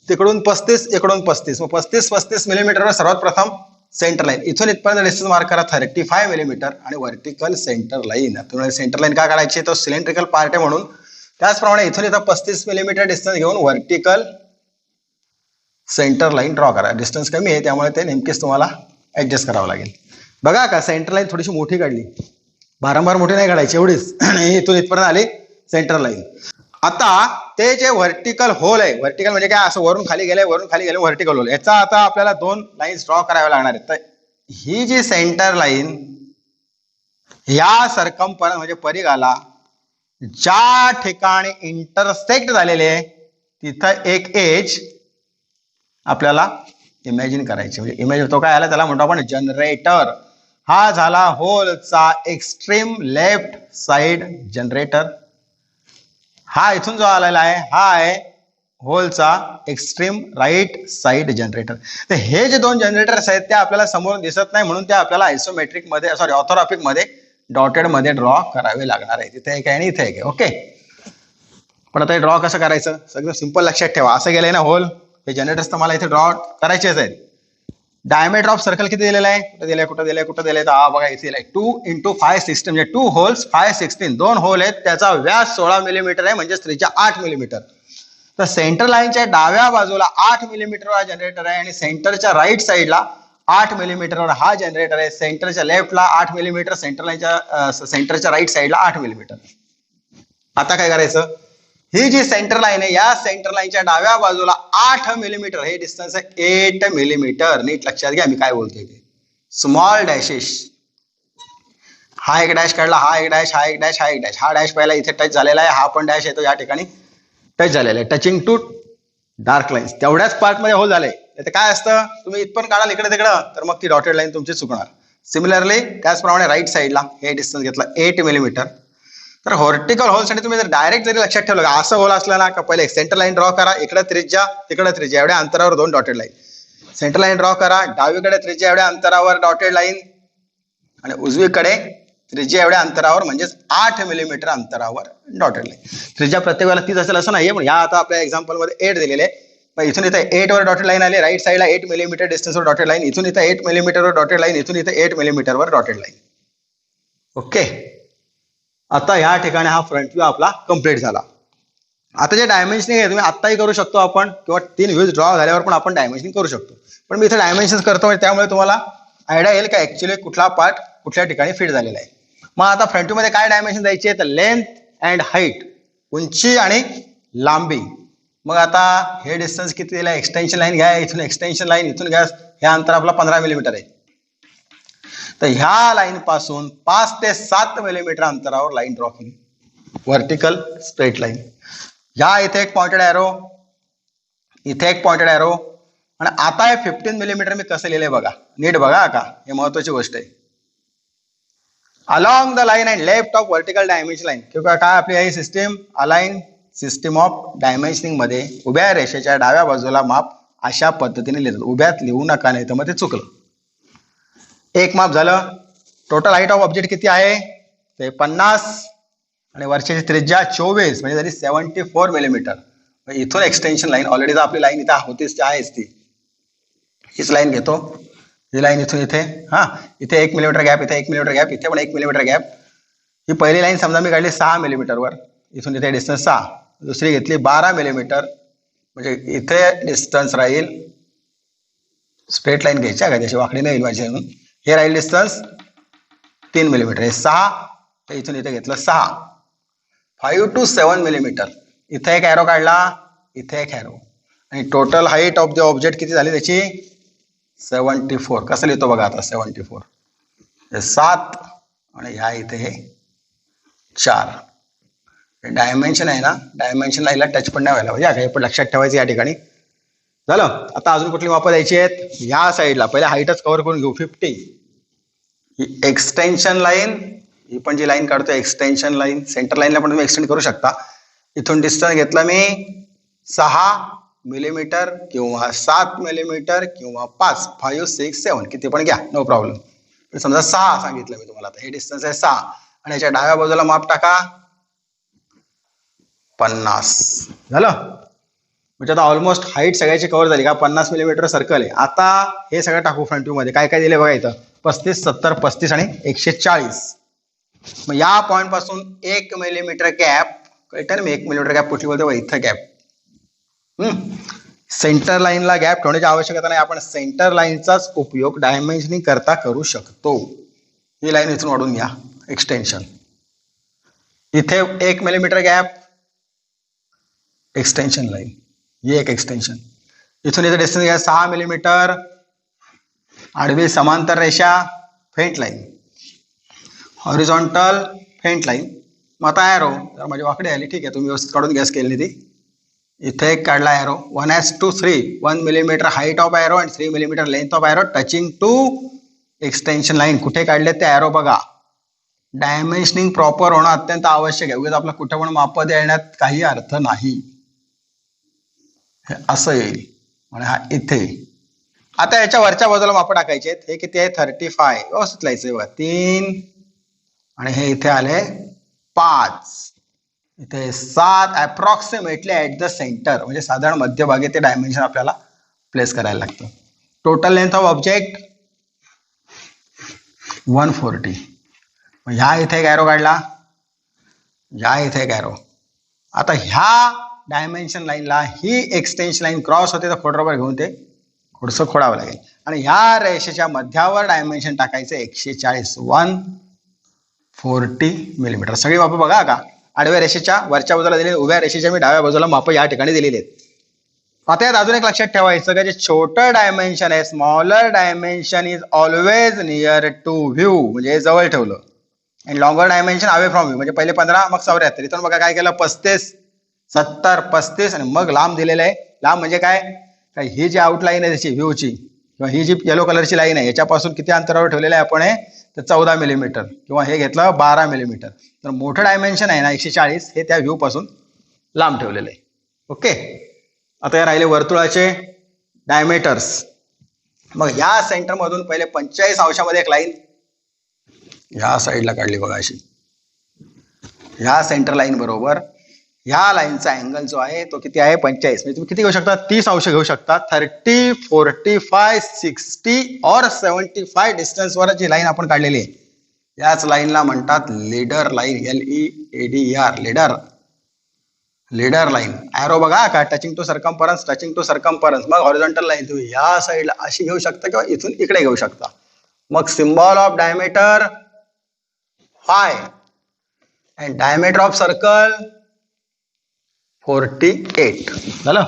तिकडून 35, इकडून 35. मग 35 मिलीमीटरवर सर्वात प्रथम सेंटर लाईन, इथून इथपर्यंत डिस्टन्स मार्क करा 35 मिलीमीटर आणि व्हर्टिकल सेंटर लाईन. तुम्हाला सेंटर लाईन का काढायची, तो सिलेंड्रिकल पार्ट आहे म्हणून. त्याचप्रमाणे इथून इथं 35 मिलीमीटर डिस्टन्स घेऊन व्हर्टिकल सेंटर लाईन ड्रॉ करा. डिस्टन्स कमी आहे त्यामुळे ते नेमकेच तुम्हाला ऍडजस्ट करावं लागेल. बघा का सेंटर लाईन थोडीशी मोठी काढली, वारंवार मोठी नाही काढायची, एवढीच. इथून इथपर्यंत आली सेंटर लाईन. आता ते जे व्हर्टिकल होल आहे, व्हर्टिकल म्हणजे काय, असं वरून खाली गेले, वरून खाली गेले, व्हर्टिकल होल. याचा आता आपल्याला दोन लाईन्स ड्रॉ कराव्या लागणार आहेत. तर ही जी सेंटर लाईन या सरकमफरन्स म्हणजे परिघाला ज्या ठिकाणी इंटरसेक्ट झालेले आहे तिथं एक एज आपल्याला इमॅजिन करायची. म्हणजे इमॅजिन तो काय आला, त्याला म्हणतो आपण जनरेटर. हा झाला होलचा एक्स्ट्रीम लेफ्ट साइड जनरेटर. हा इथून जो आलेला आहे हा आहे होलचा एक्स्ट्रीम राईट साइड जनरेटर. तर हे जे दोन जनरेटर्स आहेत ते आपल्याला समोर दिसत नाही म्हणून ते आपल्याला आयसोमेट्रिक मध्ये, सॉरी ऑर्थोग्राफिक मध्ये डॉटेड मध्ये ड्रॉ करावे लागणार आहे. तिथे एक आहे आणि इथे एक आहे. ओके, पण आता हे ड्रॉ कसं करायचं, सगळं सिंपल लक्षात ठेवा. असं गेलंय ना होल, हे जनरेटर्स तर मला इथे ड्रॉ करायचेच आहेत. डायमीटर ऑफ सर्कल किती दिलेला आहे, कुठं दिलंय तर हा बघा इथे दिलाय 2 × 516 म्हणजे 2 होल्स 516. दोन होल आहेत, त्याचा व्यास 16 मिलीमीटर आहे, म्हणजे त्रिज्या 8 मिलीमीटर. तर सेंटर लाईनच्या डाव्या बाजूला 8 मिलीमीटरवर हा जनरेटर आहे आणि सेंटरच्या राईट साईडला 8 मिलीमीटरवर हा जनरेटर आहे. सेंटरच्या लेफ्टला 8 मिलीमीटर, सेंटरच्या राईट साईडला 8 मिलीमीटर. आता काय करायचं, ही जी सेंटर लाईन आहे या सेंटर लाईनच्या डाव्या बाजूला 8 मिलीमीटर हे डिस्टन्स आहे 8 मिलीमीटर. नीट लक्षात घ्या मी काय बोलतोय ते. स्मॉल डॅशेस, हा एक डॅश काढला, हा एक डॅश, हा एक डॅश, हा एक डॅश. हा डॅश पहिला इथे टच झालेला आहे, हा पण डॅश येतो या ठिकाणी टच झालेला आहे. टचिंग टू डार्क लाईन्स, तेवढ्याच पार्ट मध्ये होल झाले. ते काय असतं, तुम्ही इथपर्यंत काढाल इकडे तिकडं तर मग ती डॉटेड लाईन तुमची चुकणार. सिमिलरली त्याचप्रमाणे राईट साईडला हे डिस्टन्स घेतलं 8 मिलीमीटर. तर व्हर्टिकल होलसाठी तुम्ही जर डायरेक्ट जरी लक्षात ठेवलं का असं होल असलं ना का, पहिले एक सेंटर लाईन ड्रॉ करा, इकडे त्रिज्या तिकडे त्रिज्या, एवढ्या अंतरावर दोन dotted line. Centre line draw करा, डावीकडे त्रिज्या एवढ्या अंतरावर डॉटेड लाईन आणि उजवीकडे त्रिज्या एवढ्या अंतरावर म्हणजेच 8 मिलीमीटर अंतरावर डॉटेड लाईन. त्रिज्या प्रत्येक वेळेला तीच असेल असं नाहीये, पण या आता आपल्या एक्झाम्पल मध्ये 8 दिलेले आहे. इथून इथे 8 वर डॉटेड लाईन आली, राईट साईडला 8 मिलीमीटर डिस्टन्सवर डॉटेड लाईन, इथून इथे 8 मिलीमीटरवर डॉटेड लाईन, इथून इथे 8 मिलीमीटरवर डॉटेड लाईन. ओके, आता या ठिकाणी हा फ्रंट व्ह्यू आपला कम्प्लीट झाला. आता जे डायमेन्शनिंग आहे तुम्ही आत्ताही करू शकतो आपण, किंवा 3 व्ह्यूज ड्रॉ झाल्यावर पण आपण डायमेन्शनिंग करू शकतो. पण मी इथे डायमेन्शन करतो त्यामुळे तुम्हाला आयडिया येईल का ऍक्च्युली कुठला पार्ट कुठल्या ठिकाणी फिट झालेला आहे. मग आता फ्रंट व्ह्यू मध्ये काय डायमेन्शन द्यायची आहे, तर लेंथ अँड हाईट, उंची आणि लांबी. मग आता हे डिस्टन्स किती दिलं आहे, एक्सटेन्शन लाईन घ्या, इथून एक्सटेन्शन लाईन इथून घ्या, हे अंतर आपला 15 मिलीमीटर आहे. तर ह्या लाईन पासून 5 ते 7 मिलीमीटर अंतरावर लाईन ड्रॉ केली, व्हर्टिकल स्ट्रेट लाईन. या इथे एक पॉइंटेड एरो, इथे एक पॉइंटेड एरो, आणि आता हे 15 मिलीमीटर मी कसं लिहिलंय बघा, नीट बघा का, हे महत्वाची गोष्ट आहे. Along the line and left of vertical dimension line, किंवा काय आपली ही system align system of dimensioning मध्ये उभ्या रेषेच्या डाव्या बाजूला माप अशा पद्धतीने लिहितात. उभ्यात लिहू नका, नाही तर मग ते चुकलं. एक माप झालं. टोटल हाईट ऑफ ऑब्जेक्ट किती आहे ते 50 आणि वर्षाची त्रिज्या 24 म्हणजे झाली 74 मिलीमीटर. इथून एक्सटेन्शन लाईन, ऑलरेडी आपली लाईन इथे होतीच, ती आहेच ती. हीच लाईन घेतो, ही लाईन इथून इथे, हा इथे 1 मिलीमीटर गॅप, इथे 1 मिलीमीटर गॅप, इथे पण 1 मिलीमीटर गॅप. ही पहिली लाईन समजा मी काढली 6 मिलीमीटरवर, इथून इथे डिस्टन्स 6. दुसरी घेतली 12 मिलीमीटर, म्हणजे इथे डिस्टन्स राहील स्ट्रेट लाईन घ्यायची आहे का, त्याची वाकडी नाही माझी म्हणून. हे राहील डिस्टन्स 3 मिलीमीटर, हे 6, तर इथून इथे घेतलं 6, 5 to 7 मिलीमीटर. इथे एक ॲरो काढला, इथे एक ॲरो, आणि total height of the object किती झाली त्याची 74. कसं लिहितो बघा आता 74, हे 7 आणि ह्या इथे हे 4. डायमेन्शन आहे ना, डायमेन्शन लाईनला टच पण नाही व्हायला पाहिजे, हे पण लक्षात ठेवायचं या ठिकाणी. झालं. आता अजून कुठली मापं द्यायची आहेत, ह्या साईडला पहिले हाईटच कव्हर करून घेऊ. 50 ही एक्सटेन्शन लाईन, ही पण जी लाईन काढतोय एक्सटेन्शन लाईन, सेंटर लाईनला पण तुम्ही एक्सटेंड करू शकता. इथून डिस्टन्स घेतला मी 6 मिलीमीटर किंवा 7 मिलीमीटर किंवा 5, 5, 6, 7 किती पण घ्या, नो प्रॉब्लेम. समजा 6 सांगितलं मी तुम्हाला, आता हे डिस्टन्स आहे 6, आणि याच्या डाव्या बाजूला माप टाका 50. झालं. म्हणजे आता ऑलमोस्ट हाईट सगळ्याची कव्हर झाली का, 50 मिलीमीटर सर्कल आहे. आता हे सगळं टाकू फ्रंट व्ह्यू मध्ये, काय काय दिले बघा इथं, 35, 70, 35 आणि 140. मग या पॉइंट पासून 1 मिलीमीटर गॅप, कळतं ना मी 1 मिलीमीटर गॅप कुठली बोलतो, इथं गॅप. सेंटर लाईनला गॅप ठेवण्याची आवश्यकता नाही, आपण सेंटर लाईनचाच उपयोग डायमेन्शनिंग करता करू शकतो. ही लाईन इथून वाढून घ्या, एक्सटेन्शन. इथे 1 मिलीमीटर गॅप, एक्सटेन्शन लाईन, ही एक एक्सटेन्शन. इथून इथे डिस्टन्स घ्या 6 मिलीमीटर, आडवी समांतर रेषा, faint line, horizontal faint line. मग आता ॲरो, जर माझी वाकडी आली, ठीक आहे, तुम्ही व्यवस्थित काढून घ्या स्केलने ती. इथे एक काढला arrow, 1:3, 1 millimetre height of arrow आणि 3 millimetre length of arrow touching to extension line. कुठे काढले ते ॲरो बघा. डायमेन्शनिंग प्रॉपर होणं अत्यंत आवश्यक आहे, उगाच आपला कुठे पण माप देण्यात काही अर्थ नाही. हे असं येईल आणि हा इथे. आता याच्या वरच्या बाजूला माप टाकायचे आहेत. हे किती आहे 35, व्यवस्थित लिहायचंय बघा, 3 आणि हे इथे आले 5, इथे 7, अप्रॉक्सिमेटली ऍट द सेंटर, म्हणजे साधारण मध्यभागी ते डायमेन्शन आपल्याला प्लेस करायला लागतं. Total length of object 140. ह्या इथे एक ॲरो काढला, ह्या इथे एक ॲरो. आता ह्या डायमेन्शन लाईनला ही एक्सटेन्शन लाईन क्रॉस होते, तर खोडरबर घेऊन ते थोडंसं खोडावं लागेल, आणि ह्या रेषेच्या मध्यावर डायमेन्शन टाकायचं 140, 140 मिलीमीटर. सगळी मापं बघा का, आडव्या रेषेच्या वरच्या बाजूला दिलेली, उभ्या रेषेच्या मी डाव्या बाजूला मापं या ठिकाणी दिलेली आहेत. आता यात अजून एक लक्षात ठेवायचं का, जे छोटं डायमेन्शन आहे, smaller dimension is always near to view, म्हणजे जवळ ठेवलं, आणि longer dimension away from view, म्हणजे पहिले 15 मग 74. इथून बघा काय केलं, 35, 70, 35 आणि मग लांब दिलेलं आहे. लांब म्हणजे काय, ही जी आउटलाईन आहे त्याची व्ह्यूची, किंवा ही जी येलो कलरची लाईन आहे, याच्यापासून किती अंतरावर ठेवलेलं आहे आपण, तर 14 मिलीमीटर, किंवा हे घेतलं 12 मिलीमीटर. तर मोठं डायमेन्शन आहे ना 140, हे त्या व्ह्यू पासून लांब ठेवलेलं आहे. ओके. आता हे राहिले वर्तुळाचे डायमीटर्स. मग या सेंटर मधून पहिले 45 अंशामध्ये एक लाईन ह्या साईडला काढली बघा अशी. ह्या सेंटर लाईन बरोबर ह्या लाईनचा अँगल जो आहे तो किती आहे 45. म्हणजे तुम्ही किती घेऊ शकता, 30 अंश घेऊ शकता. 30, 45, 60 और 75 डिस्टन्स वर जी लाईन आपण काढलेली आहे, याच लाईनला म्हणतात leader line, LEADER, leader. Leader line. Arrow बघा का, touching to circumference, touching to circumference. मग हॉरिझॉन्टल लाईन तुम्ही या साईडला अशी घेऊ शकता किंवा इथून इकडे घेऊ शकता. मग symbol of diameter five and diameter of circle 48. झालं.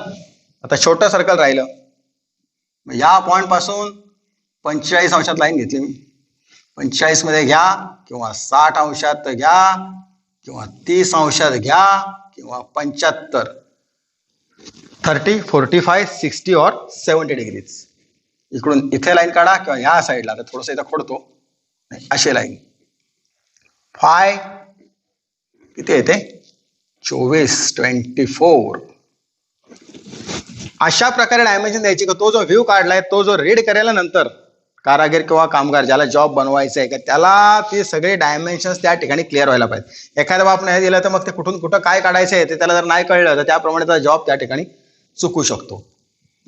आता छोटं सर्कल राहिलं. या पॉइंट पासून 45 अंशात लाईन घेतली मी. 45 मध्ये घ्या किंवा 60 अंशात घ्या किंवा 30 अंशात घ्या किंवा 75, 30, 45, 60 और 70 डिग्रीज. इकडून इथे लाईन काढा किंवा ह्या साईडला, थोडस इथं खोडतो, अशी लाईन. फाय किती येते 24. अशा प्रकारे डायमेन्शन द्यायची का तो जो व्ह्यू काढलाय तो जो रीड करेल नंतर कारागीर किंवा कामगार ज्याला जॉब बनवायचा आहे का त्याला ती सगळे डायमेन्शन्स त्या ठिकाणी क्लिअर व्हायला पाहिजे. एखाद्या बाप नाही दिलं तर मग ते कुठून कुठं काय काढायचं आहे ते त्याला जर नाही कळलं तर त्याप्रमाणे त्याचा जॉब त्या ठिकाणी चुकू शकतो.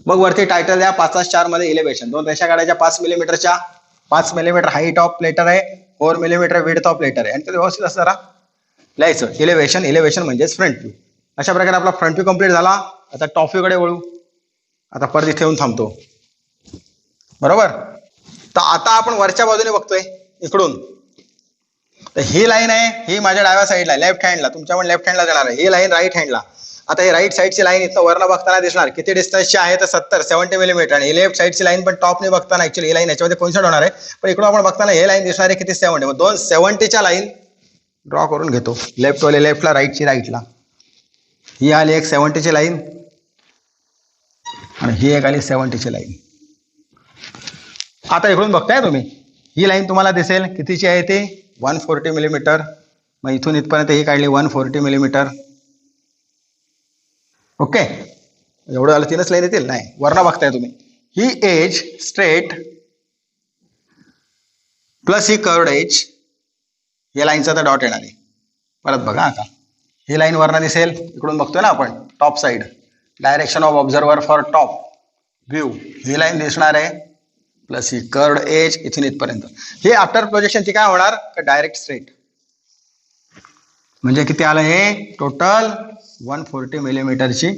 मग वरती टायटल द्या 5:4 मध्ये इलेव्हेशन. 2 रेषा काढायच्या 5 मिलीमीटरच्या. 5 मिलीमीटर हाईट ऑफ प्लेटर आहे, 4 मिलीमीटर विड्थ ऑफ प्लेटर आहे, आणि ते व्यवस्थित असं जरा लिहायचं. इलेव्हेशन म्हणजेच फ्रंट व्ह्यू. अशा प्रकारे आपला फ्रंट व्ह्यू कंप्लीट झाला. आता टॉप व्ह्यू कडे वळू. आता परत इथे येऊन थांबतो. बरोबर. तर आता आपण वरच्या बाजूने बघतोय इकडून, तर ही लाईन आहे, ही माझ्या डाव्या साईडला लेफ्ट हँडला, तुमच्या पण लेफ्ट हँडला जाणार आहे, ही लाईन राईट हँडला. आता ही राईट साईडची लाईन इथं वरनं बघताना दिसणार किती डिस्टन्सची आहे, तर 70 मिलीमीटर. आणि लेफ्ट साईडची लाईन पण टॉपने बघताना ऍक्च्युअली ही लाईन याच्यामध्ये कोइन्साइड होणार आहे, पण इकडून आपण बघताना हे लाईन दिसणार आहे किती 70. मग 270च्या लाईन ड्रॉ करून घेतो. लेफ्टवाले लेफ्टला, राईटची राईटला. ही आली एक 70ची लाईन आणि ही एक आली 70ची लाईन. आता इकडून बघताय तुम्ही, ही लाईन तुम्हाला दिसेल कितीची आहे ती 140 मिलीमीटर. मग इथून इथपर्यंत ही काढली 140 मिलीमीटर. ओके, एवढं झालं, 3च लाईन येतील नाही, वरनं बघताय तुम्ही. ही एज स्ट्रेट प्लस ही कर्व्ड एज, या लाईनचा तर डॉट येणार आहे. परत बघा आता, ही लाईन वरनं दिसेल, इकडून बघतोय ना आपण top side, direction of observer for top view, he line दिसणार आहे प्लस ही कर्व्ड एज इथून इथपर्यंत. हे आफ्टर प्रोजेक्शनची काय होणार का डायरेक्ट स्ट्रेट. म्हणजे किती आलं हे टोटल 140 मिलीमीटरची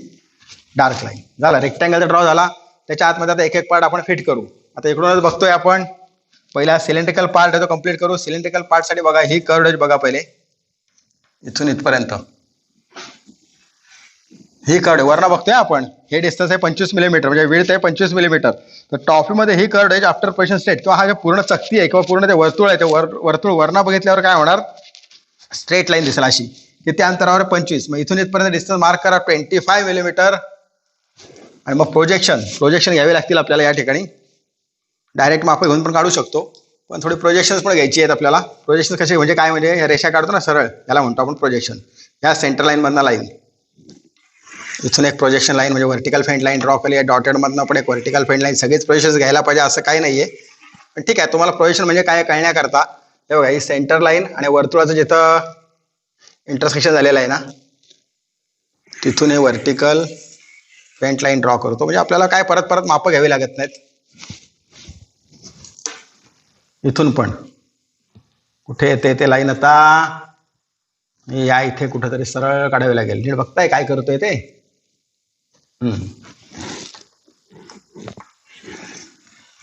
डार्क लाईन. झाला, रेक्टँगल ड्रॉ झाला. त्याच्या आतमध्ये आता एक एक पार्ट आपण फिट करू. आता इकडूनच बघतोय आपण, पहिला सिलेंड्रिकल पार्ट आहे तो कम्प्लीट करू. सिलेंड्रिकल पार्टसाठी बघा, ही कर्व्ड एज बघा पहिले इथून इथपर्यंत, ही कर्व्ड वरनं बघतोय आपण, हे डिस्टन्स आहे 25 मिलीमीटर, म्हणजे विड्थ आहे 25 मिलीमीटर. तर टॉपीमध्ये ही curved edge after position straight, किंवा हा जे पूर्ण चकती आहे किंवा पूर्ण ते वर्तुळ आहे, ते वर्तुळ वरनं बघितल्यावर काय होणार, स्ट्रेट लाईन दिसेल अशी, की त्या अंतरावर 25. मग इथून इथपर्यंत डिस्टन्स मार्क करा 25 मिलीमीटर. आणि मग प्रोजेक्शन घ्यावे लागतील आपल्याला या ठिकाणी. डायरेक्ट माप घेऊन पण काढू शकतो, पण थोडी प्रोजेक्शन्स पण घ्यायची आहेत आपल्याला. प्रोजेक्शन कसे म्हणजे काय, म्हणजे या रेषा काढतो ना सरळ, याला म्हणतो आपण प्रोजेक्शन. या सेंटर लाईन मधनं लाईन, इथून एक प्रोजेक्शन लाईन म्हणजे व्हर्टिकल फेंट लाईन ड्रॉ केली आहे. डॉटेड मधनं पण एक व्हर्टिकल फेंट लाईन. सगळेच प्रोजेक्शन घ्यायला पाहिजे असं काही नाहीये, पण ठीक आहे, तुम्हाला प्रोजेक्शन म्हणजे काय कळण्याकरता. हे बघा, ही सेंटर लाईन आणि वर्तुळाचं जिथं इंटरसेक्शन झालेलं आहे ना, तिथून हे व्हर्टिकल फेंट लाईन ड्रॉ करतो. म्हणजे आपल्याला काय परत परत मापं घ्यावी लागत नाहीत. इथून पण कुठे येते ते लाईन, आता या इथे कुठेतरी सरळ काढावी लागेल. नीट बघताय काय करतोय ते.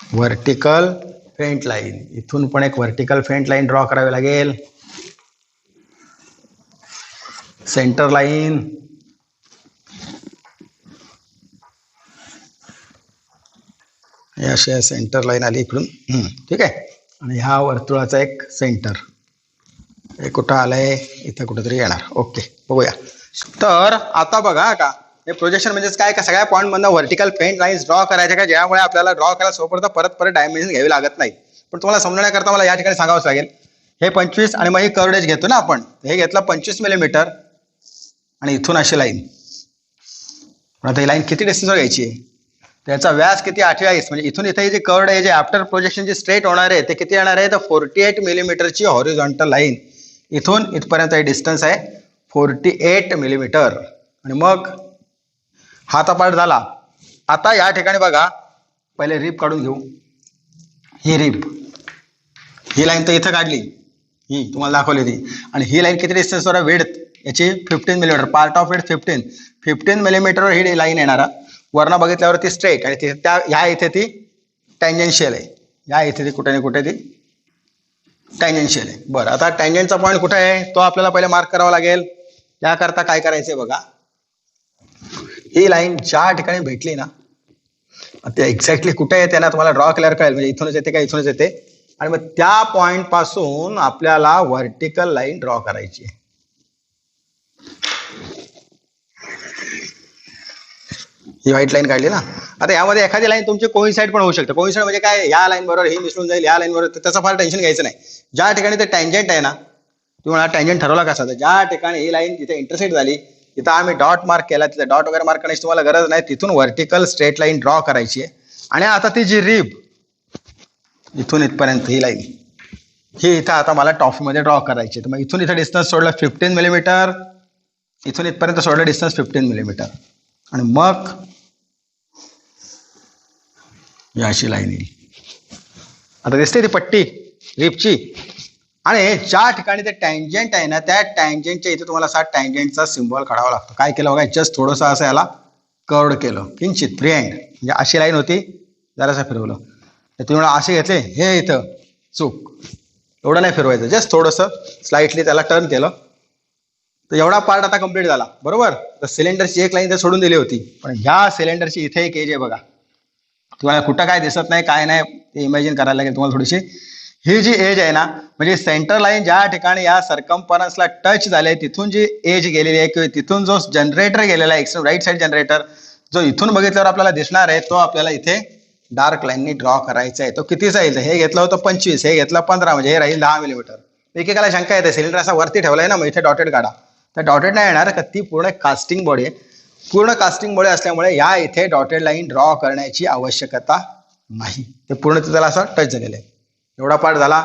व्हर्टिकल फेंट लाईन, इथून पण एक व्हर्टिकल फेंट लाईन ड्रॉ करावी लागेल. सेंटर लाईन, अशी सेंटर लाईन आली इकडून, ठीक आहे. आणि ह्या वर्तुळाचा एक सेंटर, हे कुठं आलंय, इथं कुठेतरी येणार. ओके, बघूया. तर आता बघा का, हे प्रोजेक्शन म्हणजेच काय, का सगळ्या पॉईंट मधनं व्हर्टिकल फेंट लाईन्स ड्रॉ करायच्या का, ज्यामुळे आपल्याला ड्रॉ करायला सोबत परत डायमेन्शन घ्यावी लागत नाही. पण तुम्हाला समजण्याकरता मला या ठिकाणी सांगावंच लागेल. हे 25 आणि मग ही कर्व्ड एज घेतो ना आपण, हे घेतलं 25 मिलीमीटर आणि इथून अशी लाईन. आता ही लाईन किती डिस्टन्सवर घ्यायची आहे, त्याचा व्यास किती 28. म्हणजे इथून इथे जे कर्व्ड एज आहे आफ्टर प्रोजेक्शन जे स्ट्रेट होणार आहे ते किती येणार आहे, तर 48 मिलीमीटरची हॉरिझॉन्टल लाईन. इथून इथपर्यंत डिस्टन्स आहे 48 मिलीमीटर. आणि मग हा आता पार्ट झाला. आता या ठिकाणी बघा, पहिले रिप काढून घेऊ. ही रिप, ही लाईन तर इथं काढली, ही तुम्हाला दाखवली ती. आणि ही लाईन किती डिस्टन्सवर आहे, विड्थ याची 15 मिलीमीटर, पार्ट ऑफ विड्थ 15 मिलीमीटरवर ही लाईन येणार. वरनं बघितल्यावर ती स्ट्रेट, आणि त्या ह्या इथे ती टँजेन्शियल आहे. या इथे ती कुठे ना कुठे ती टँजेन्शियल आहे. बरं, आता टँजेंटचा पॉईंट कुठे आहे तो आपल्याला पहिले मार्क करावा लागेल. त्याकरता काय करायचंय बघा, ही लाईन ज्या ठिकाणी भेटली ना, ते एक्झॅक्टली कुठे आहे त्यांना तुम्हाला ड्रॉ केल्यावर कळेल. म्हणजे इथूनच येते का इथूनच येते. आणि मग त्या पॉइंट पासून आपल्याला व्हर्टिकल लाईन ड्रॉ करायची. ही व्हाईट लाईन काढली ना. आता यामध्ये एखादी लाईन तुमची कोइन्साइड पण होऊ शकते. कोइन्साइड म्हणजे काय, या लाईन बरोबर ही मिसळून जाईल, या लाईन बरोबर, त्याचं फार टेन्शन घ्यायचं नाही. ज्या ठिकाणी ते टँजेंट आहे ना, तुम्हाला टँजेंट ठरवला कसा, तर ज्या ठिकाणी ही लाईन जिथे इंटरसेक्ट झाली तिथं आम्ही डॉट मार्क केला, तिथे डॉट वगैरे मार्क करण्याची तुम्हाला गरज नाही. तिथून व्हर्टिकल स्ट्रेट लाईन ड्रॉ करायची आहे. आणि आता ती जी रिब इथून इथपर्यंत ही लाईन, ही इथं आता मला टॉपमध्ये ड्रॉ करायची. तर मग इथून इथं डिस्टन्स सोडलं 15 मिलीमीटर, इथून इथपर्यंत सोडलं डिस्टन्स 15 मिलीमीटर. आणि मग अशी लाईन येईल. आता दिसते ती पट्टी रिपची. आणि ज्या ठिकाणी ते टँजेंट आहे ना, त्या टँजेंटच्या इथे तुम्हाला असा टँजेंटचा सिम्बॉल काढावा लागतो. काय केलं बघा, जस्ट थोडंसं असं याला कर्व्ड केलं, किंचित फ्री हँड. म्हणजे अशी लाईन होती, जरासं फिरवलं. तर तुम्ही असे घेतले हे इथं चूक, एवढं नाही फिरवायचं, जस्ट थोडंसं स्लाइटली त्याला टर्न केलं तर एवढा पार्ट आता कम्प्लीट झाला. बरोबर. तर सिलेंडरची एक लाईन तर सोडून दिली होती, पण ह्या सिलेंडरची इथे एक एज आहे बघा. तुम्हाला कुठं काय दिसत नाही काय नाही ते इमॅजिन करायला लागेल तुम्हाला थोडीशी. ही जी एज आहे ना, म्हणजे सेंटर लाईन ज्या ठिकाणी या सर्कम्फरन्सला टच झाले तिथून जी एज गेलेली आहे किंवा तिथून जो जनरेटर गेलेला आहे राईट साईड जनरेटर, जो इथून बघितल्यावर आपल्याला दिसणार आहे तो आपल्याला इथे डार्क लाईननी ड्रॉ करायचा आहे. तो कितीचा येईल, हे घेतलं होतं 25, हे घेतलं 15, म्हणजे हे राहील 10 मिलीमीटर. एकेकाला शंका येते सिलेंडर असा वरती ठेवलाय ना, मग इथे डॉटेड काढा. तर डॉटेड नाही येणार, का ती पूर्ण कास्टिंग बॉडी आहे. पूर्ण कास्टिंग बॉडी असल्यामुळे या इथे डॉटेड लाईन ड्रॉ करण्याची आवश्यकता नाही. ते पूर्ण त्याला असं टच झालेलं आहे. एवढा पार्ट झाला.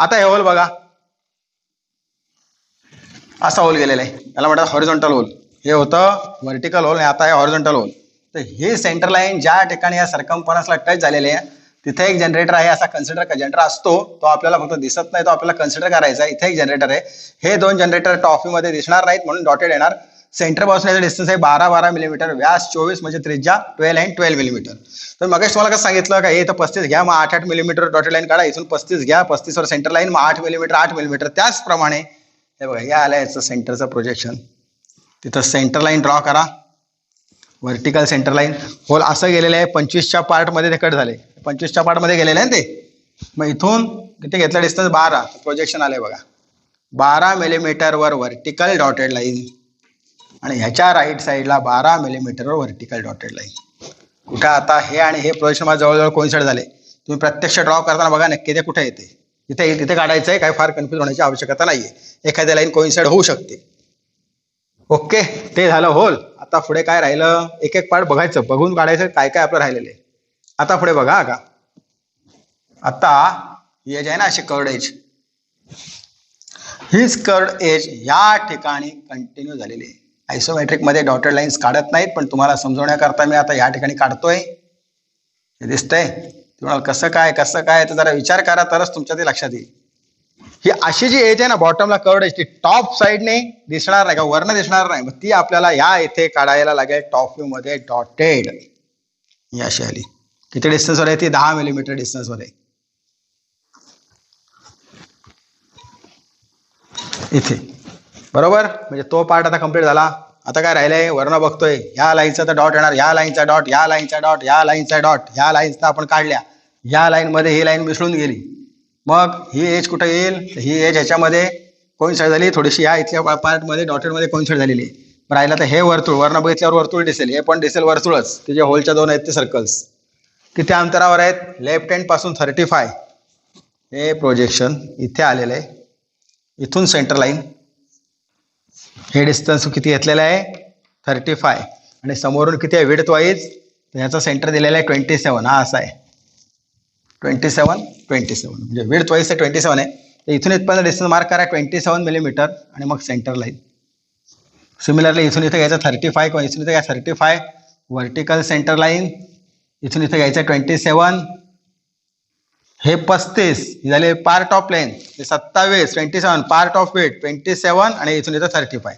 आता हे होल बघा, असा होल गेलेला आहे, त्याला म्हणतात हॉरिझॉन्टल होल. हे होतं व्हर्टिकल होल आणि आता हे हॉरिझॉन्टल होल. तर हे सेंटर लाईन ज्या ठिकाणी या सर्कम्फरन्सला टच झालेले आहे तिथे एक जनरेटर आहे, असा कन्सिडर जनरेटर असतो, तो आपल्याला फक्त दिसत नाही, तो आपल्याला कन्सिडर करायचा आहे. इथे एक जनरेटर आहे, हे 2 जनरेटर टॉफीमध्ये दिसणार नाहीत म्हणून डॉटेड येणार. सेंटर पासून याचा डिस्टन्स आहे 12 मिलीमीटर, व्यास 24 म्हणजे त्रिज्या 12 आणि 12 मिलीमीटर. तर मग तुम्हाला कसं सांगितलं का हे इथं 35 घ्या, मग 8 मिलीमीटर डॉटेड लाईन काढा, इथून 35 घ्या, 35 वर सेंटर लाईन, मग 8 मिलीमीटर. त्याचप्रमाणे हे बघा, हे आलं याचं सेंटरचं प्रोजेक्शन. तिथं सेंटर लाईन ड्रॉ करा, व्हर्टिकल सेंटर लाईन. होल असं गेलेलं आहे, 25च्या पार्टमध्ये ते कट झाले, 25च्या पार्टमध्ये गेलेलं आहे ते. मग इथून किती घेतलं डिस्टन्स 12, प्रोजेक्शन आलंय बघा 12 मिलीमीटरवर व्हर्टिकल डॉटेड लाईन आणि ह्याच्या राईट साईडला 12 मिलीमीटरवर व्हर्टिकल डॉटेड लाईन. कुठं आता हे आणि हे प्रोजेक्शन माझं जवळजवळ कोइन्साइड झाले. तुम्ही प्रत्यक्ष ड्रॉ करताना बघा नक्की ते कुठे येते, तिथे काढायचं आहे, काय फार कन्फ्युज होण्याची आवश्यकता नाहीये, एखाद्या लाईन कोइन्साइड होऊ शकते. ओके, ते झालं होल. आता पुढे काय राहिलं, एक एक पार्ट बघायचं, बघून काढायचं काय काय आपलं राहिलेलं आहे. आता पुढे बघा का, आता एज आहे ना अशी कर्ड एज, हीच कर्ड एज या ठिकाणी कंटिन्यू झालेली आहे. आयसोमेट्रिक मध्ये डॉटेड लाईन्स काढत नाहीत, पण तुम्हाला समजवण्याकरता मी आता या ठिकाणी काढतोय. हे दिसतंय तुम्हाला कसं काय तर जरा विचार करा, तरच तुमच्या ते लक्षात येईल. ही अशी जी एज आहे ना बॉटमला कर्ड एज, ती टॉप साईडने दिसणार नाही का, वरनं दिसणार नाही, मग ती आपल्याला या इथे काढायला लागेल टॉप व्ह्यू मध्ये डॉटेड. ही अशी आली, किती डिस्टन्सवर आहे ती, 10 मिलीमीटर डिस्टन्सवर आहे इथे. बरोबर, म्हणजे तो पार्ट आता कम्प्लीट झाला. आता काय राहिलंय, वरनं बघतोय ह्या लाईनचा तर डॉट येणार, ह्या लाईनचा डॉट, ह्या लाईनचा डॉट, ह्या लाईनचा डॉट, ह्या लाईन्स आपण काढल्या, ह्या लाईन मध्ये ही लाईन मिसळून गेली. मग ही एज कुठं येईल, ही एज ह्याच्यामध्ये कोइन्साइड झाली थोडीशी, या इथल्या पार्टमध्ये डॉटेडमध्ये कोइन्साइड झालेली आहे. राहिला तर हे वर्तुळ, वरनं बघितल्यावर वर्तुळ दिसेल, हे पण दिसेल वर्तुळच, ते जे होलच्या 2 आहेत ते सर्कल्स. किती अंतरावर आहेत, लेफ्ट हँड पासून 35. हे प्रोजेक्शन इथे आलेलं आहे, इथून सेंटर लाईन, हे डिस्टन्स किती घेतलेलं आहे 35, आणि समोरून किती आहे विड्थ वाईज, तर ह्याचा सेंटर दिलेला आहे 27. हा असा आहे 27 म्हणजे विड्थ वाईज 27 आहे. तर इथून इथपर्यंत डिस्टन्स मार्क करा 27 मिलीमीटर, आणि मग सेंटर लाईन. सिमिलरली इथून इथे घ्यायचं 35 किंवा इथून इथे घ्या 35, व्हर्टिकल सेंटर लाईन इथून इथे घ्यायचं 27, हे 35 झाले पार्ट ऑफ लेंथ, हे 27, 27 पार्ट ऑफ वेट 27, आणि इथून इथं 35.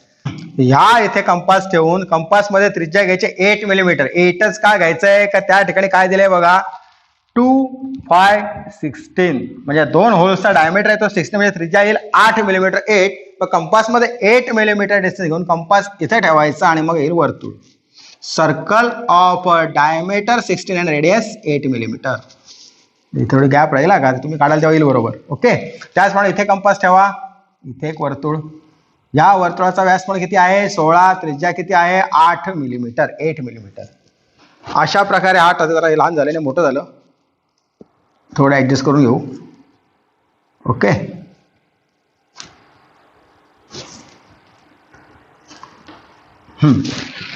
ह्या इथे कंपास ठेवून कंपासमध्ये त्रिज्या घ्यायचे 8 मिलीमीटर. 8च का घ्यायचंय, का त्या ठिकाणी काय दिलंय बघा 2, 5, 16, म्हणजे 2 होल्सचा डायमीटर आहे तो 16, म्हणजे त्रिज्या येईल 8 मिलीमीटर. 8 तर कंपासमध्ये 8 मिलीमीटर डिस्टन्स घेऊन कंपास इथे ठेवायचा आणि मग येईल वर्तुळ. सर्कल ऑफ डायमीटर 16 आणि रेडियस 8 मिलीमीटर. इथे थोडी गॅप राहील का, तुम्ही काढाल तेव्हा येईल बरोबर. ओके, त्याचप्रमाणे इथे कंपास ठेवा, इथे एक वर्तुळ, या वर्तुळाचा व्यास पण किती आहे 16, त्रिज्या किती आहे 8 मिलीमीटर. अशा प्रकारे हा जरा लहान झाल्याने मोठं झालं, थोडं ऍडजस्ट करून घेऊ. Okay,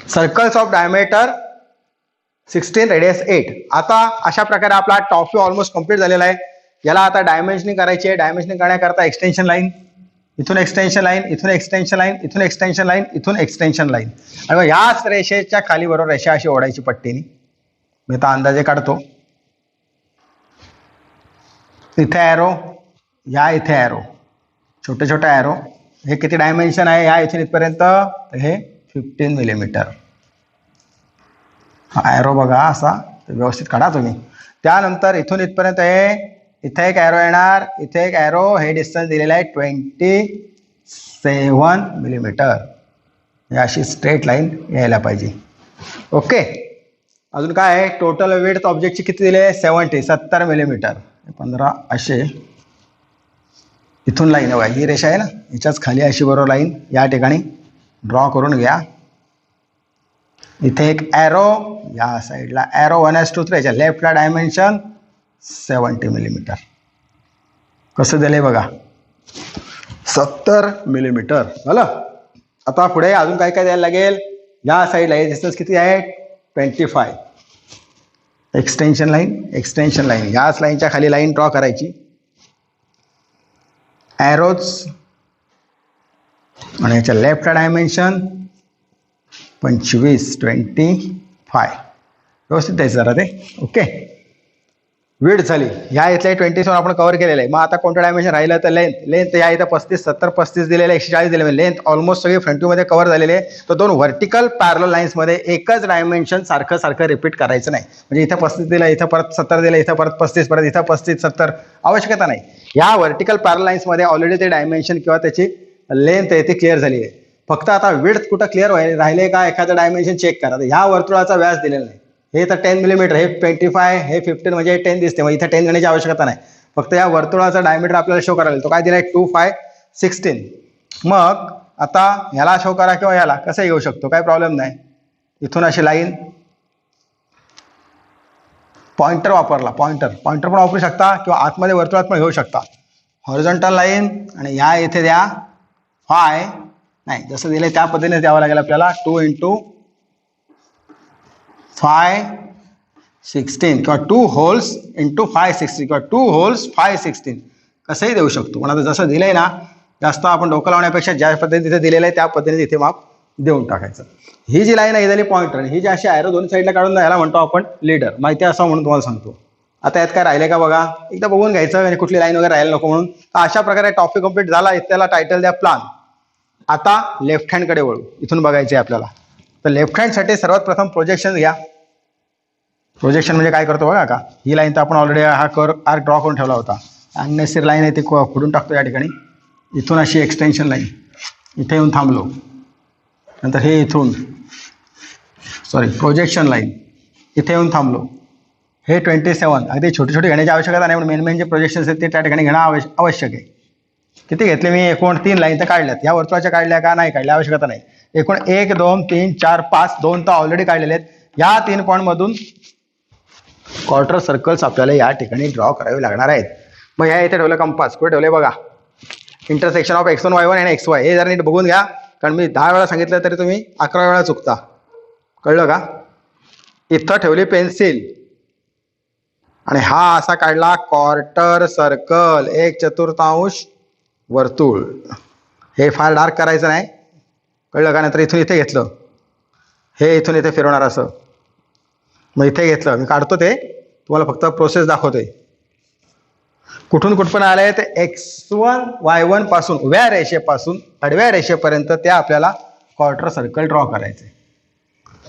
circles of diameter 16, radius 8. आता अशा प्रकारे आपला टॉप व्ह्यू ऑलमोस्ट कम्प्लीट झालेला आहे. याला आता डायमेन्शनिंग करायची आहे. डायमेन्शनिंग करण्याकरता एक्सटेन्शन लाईन, इथून एक्सटेन्शन लाईन, इथून एक्सटेन्शन लाईन, इथून एक्सटेन्शन लाईन, इथून एक्सटेन्शन लाईन, आणि ह्याच रेषेच्या खाली बरोबर रेषा अशी ओढायची पट्टीने. मी आता अंदाजे काढतो. इथे ॲरो, या इथे ॲरो, छोटे छोटे ॲरो. हे किती डायमेन्शन आहे या इथून इथपर्यंत, हे 15 मिलीमीटर. हा ॲरो बघा असा व्यवस्थित काढा तुम्ही. त्यानंतर इथून इथपर्यंत आहे, इथे एक ॲरो येणार, इथे एक ॲरो, हे डिस्टन्स दिलेलं आहे 27 मिलीमीटर. अशी स्ट्रेट लाईन यायला पाहिजे. ओके. अजून काय आहे, टोटल विड्थ ऑब्जेक्टची किती दिली आहे 70 मिलीमीटर. 15 असे इथून लाईन आहे, ही रेषा आहे ना, याच्याच खाली अशी बरोबर लाईन या ठिकाणी ड्रॉ करून घ्या. इथे एक ॲरो, या साईडला ॲरो 1:3, याच्या लेफ्टला डायमेन्शन 70 मिलीमीटर. कसं दिलंय बघा, 70 मिलीमीटर झालं. आता पुढे अजून काय काय द्यायला लागेल, या साईडला हे डिस्टन्स किती आहे 25. एक्सटेन्शन लाईन, याच लाईनच्या खाली लाईन ड्रॉ करायची. ॲरोज आणि याच्या लेफ्टला डायमेन्शन 25 व्यवस्थित द्यायचं जरा ते. ओके. विड्थ झाली, ह्या इथले 27 आपण कव्हर केलेलं आहे. मग आता कोणतं डायमेन्शन राहिलं तर लेंथ या इथं 35, 70, 35 दिलेलं आहे, 140 दिलेलं आहे. लेंथ ऑलमोस्ट सगळी फ्रंट व्ह्यूमध्ये कव्हर झालेले आहे. तर 2 व्हर्टिकल पॅरलल लाईन्समध्ये एकच डायमेन्शन सारखं रिपीट करायचं नाही. म्हणजे इथं 35 दिलं, इथं परत 70 दिलं, इथं परत 35, परत इथं 35, 70 आवश्यकता नाही. या व्हर्टिकल पॅरलल लाईन्समध्ये ऑलरेडी ते डायमेन्शन किंवा त्याची लेंथ आहे ती क्लिअर झाली आहे. फक्त आता विड्थ कुठं क्लिअर राहिले का एखादं डायमेन्शन चेक करा. ह्या वर्तुळाचा व्यास दिलेला नाही, हे तर 10 मिलीमीटर, हे 25, हे 15 म्हणजे 10 दिसते. मग इथे 10 देण्याची आवश्यकता नाही. फक्त या वर्तुळाचा डायमीटर आपल्याला शो करायला, तो काय दिलाय 2, 5, 16. मग आता ह्याला शो करा किंवा ह्याला कसं येऊ शकतो, काय प्रॉब्लेम नाही. इथून अशी लाईन, पॉइंटर वापरला, पॉइंटर पण वापरू शकता किंवा आतमध्ये वर्तुळात पण घेऊ शकता. हॉरिझॉन्टल लाईन आणि ह्या इथे द्या 5, नाही जसं दिलंय त्या पद्धतीने द्यावं लागेल आपल्याला. 2 × 5, 16 किंवा 2 होल्स × 5, 16 किंवा 2 होल्स 5, 16 कसंही देऊ शकतो. पण आता जसं दिलंय ना, जास्त आपण डोकं लावण्यापेक्षा ज्या पद्धतीने तिथे दिलेलं आहे त्या पद्धतीने तिथे माप देऊन टाकायचं. ही जी लाईन आहे झाली पॉइंटर, ही जी अशी ॲरो दोन साईडला काढून याला म्हणतो आपण लीडर. माहिती असं म्हणून तुम्हाला सांगतो. आता यात काय राहिले का बघा, एकदा बघून घ्यायचं म्हणजे कुठली लाईन वगैरे राहायला नको म्हणून. तर अशा प्रकारे टॉपिक कम्प्लीट झाला. त्याला टायटल द्या प्लान. आता लेफ्ट हँडकडे वळू, इथून बघायचे आपल्याला. तर लेफ्ट हँडसाठी सर्वात प्रथम प्रोजेक्शन घ्या. प्रोजेक्शन म्हणजे काय करतो बघा का, ही लाईन तर आपण ऑलरेडी हा आर्क ड्रॉ करून ठेवला होता. अननेसेसरी लाईन आहे ती खोडून टाकतो या ठिकाणी. इथून अशी एक्सटेन्शन लाईन इथे येऊन थांबलो. नंतर हे इथून प्रोजेक्शन लाईन इथे येऊन थांबलो. हे 27 अगदी छोटी छोटी घेण्याची आवश्यकता नाही, पण मेन जे प्रोजेक्शन्स आहेत ते त्या ठिकाणी घेणं आवश्यक आहे. किती घेतले मी, एकूण 3 लाईन तर काढल्यात. या वर्तुळाच्या काढल्या का नाही काढल्या आवश्यकता नाही. एकूण 1, 2, 3, 4, 5, 2 तर ऑलरेडी काढलेले आहेत. या 3 पॉईंटमधून क्वार्टर सर्कल्स आपल्याला या ठिकाणी ड्रॉ करावे लागणार आहेत. मग ह्या इथे ठेवलं कंपास, कुठे ठेवले बघा, इंटरसेक्शन ऑफ x1, y1 आणि xy. हे जरा नीट बघून घ्या, कारण मी 10 वेळा सांगितलं तरी तुम्ही 11 वेळा चुकता. कळलं का. इथं ठेवली पेन्सिल आणि हा असा काढला क्वार्टर सर्कल, 1/4 वर्तुळ. हे फार डार्क करायचं नाही, कळलं का. नंतर इथून इथे घेतलं, हे इथून इथे फिरवणार असं. मग इथे घेतलं, मी काढतो ते तुम्हाला फक्त प्रोसेस दाखवतोय. कुठून कुठपर्यंत आले ते x1, y1 पासून उभ्या रेषेपासून आडव्या रेषेपर्यंत ते आपल्याला क्वार्टर सर्कल ड्रॉ करायचे.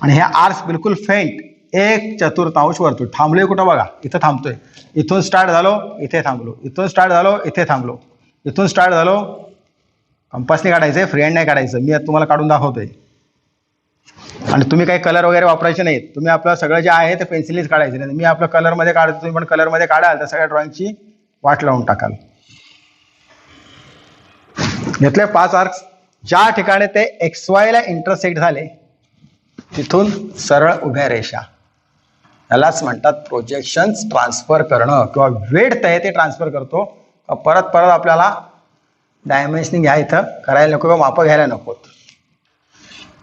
आणि हे आर्क्स बिलकुल फेंट 1/4 वर्तुळ. थांबलोय कुठं बघा, इथं थांबतोय. इथून स्टार्ट झालो, इथे थांबलो. इथून स्टार्ट झालो, इथे थांबलो. इथून स्टार्ट झालो. कंपासने काढायचंय, फ्री हँड नाही काढायचं. मी आता तुम्हाला काढून दाखवतोय. आणि तुम्ही काही कलर वगैरे वापरायचे नाहीत. तुम्ही आपलं सगळं जे आहे ते पेन्सिलीच काढायचे नाही. मी आपलं कलरमध्ये काढतो, तुम्ही पण कलरमध्ये काढाल तर सगळ्या ड्रॉइंगची वाट लावून टाकाल. घेतले 5 आर्क्स. ज्या ठिकाणी ते XY ला इंटरसेक्ट झाले तिथून सरळ उभ्या रेषा, यालाच म्हणतात प्रोजेक्शन्स ट्रान्सफर करणं किंवा विड्थ आहे ते ट्रान्सफर करतो. परत परत आपल्याला डायमेन्शनिंग घ्या इथं करायला नको किंवा मापं घ्यायला नको.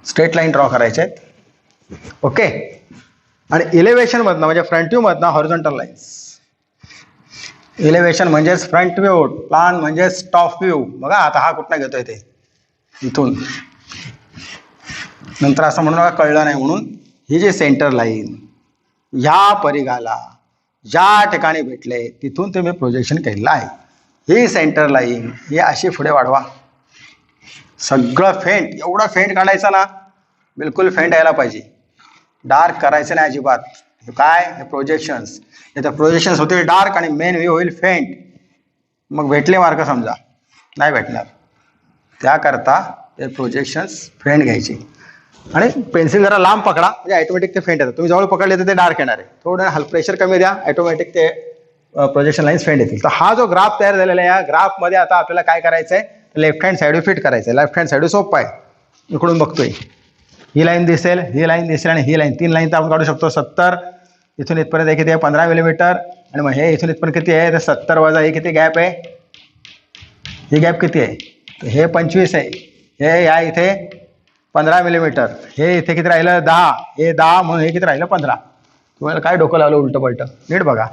स्ट्रेट लाईन ड्रॉ करायचे आहेत. ओके. आणि इलेव्हेशन मधनं म्हणजे फ्रंट व्ह्यू मधनं हॉरिझॉन्टल लाईन्स. इलेव्हेशन म्हणजेच फ्रंट व्ह्यू, प्लान म्हणजेच टॉप व्ह्यू. बघा आता हा कुठनं घेतोय ते इथून. नंतर असं म्हणून बघा कळलं नाही म्हणून, ही जी सेंटर लाईन ह्या परिघाला ज्या ठिकाणी भेटले तिथून तुम्ही प्रोजेक्शन केलेलं आहे. ही सेंटर लाईन ही अशी पुढे वाढवा. सगळं फेंट, एवढं फेंट काढायचं ना, बिलकुल फेंट यायला पाहिजे. डार्क करायचं नाही अजिबात. काय हे प्रोजेक्शन्स, तर प्रोजेक्शन्स होतील डार्क आणि मेन व्ह्यू होईल फेंट. मग भेटले मार्क समजा, नाही भेटणार. त्याकरता ते प्रोजेक्शन्स फेंट घ्यायचे आणि पेन्सिल जरा लांब पकडा म्हणजे ऑटोमॅटिक ते फेंट येतात. तुम्ही जवळ पकडले तर ते डार्क येणार आहे. थोडं प्रेशर कमी द्या, ऑटोमॅटिक ते प्रोजेक्शन लाईन्स फेंट येतील. तर हा जो ग्राफ तयार झालेला आहे, या ग्राफमध्ये आता आपल्याला काय करायचं आहे, लेफ्ट हँड साईड फिट करायचं आहे. लेफ्ट हँड साईड सोपं आहे. इकडून बघतोय ही लाईन दिसेल, ही लाईन दिसेल आणि ही लाईन, 3 लाईन तर आपण काढू शकतो. 70 इथून इथपर्यंत हे किती आहे, 15 मिलीमीटर. आणि मग हे इथून इथपर्यंत किती आहे, तर 70 वजा हे किती गॅप आहे, ही गॅप किती आहे, तर हे 25 आहे. हे या इथे 15 मिलीमीटर, हे इथे किती राहिलं 10, हे 10 म्हणून हे किती राहिलं 15. तुम्हाला काय डोकं लावलं उलटं पलटं, नीट बघा.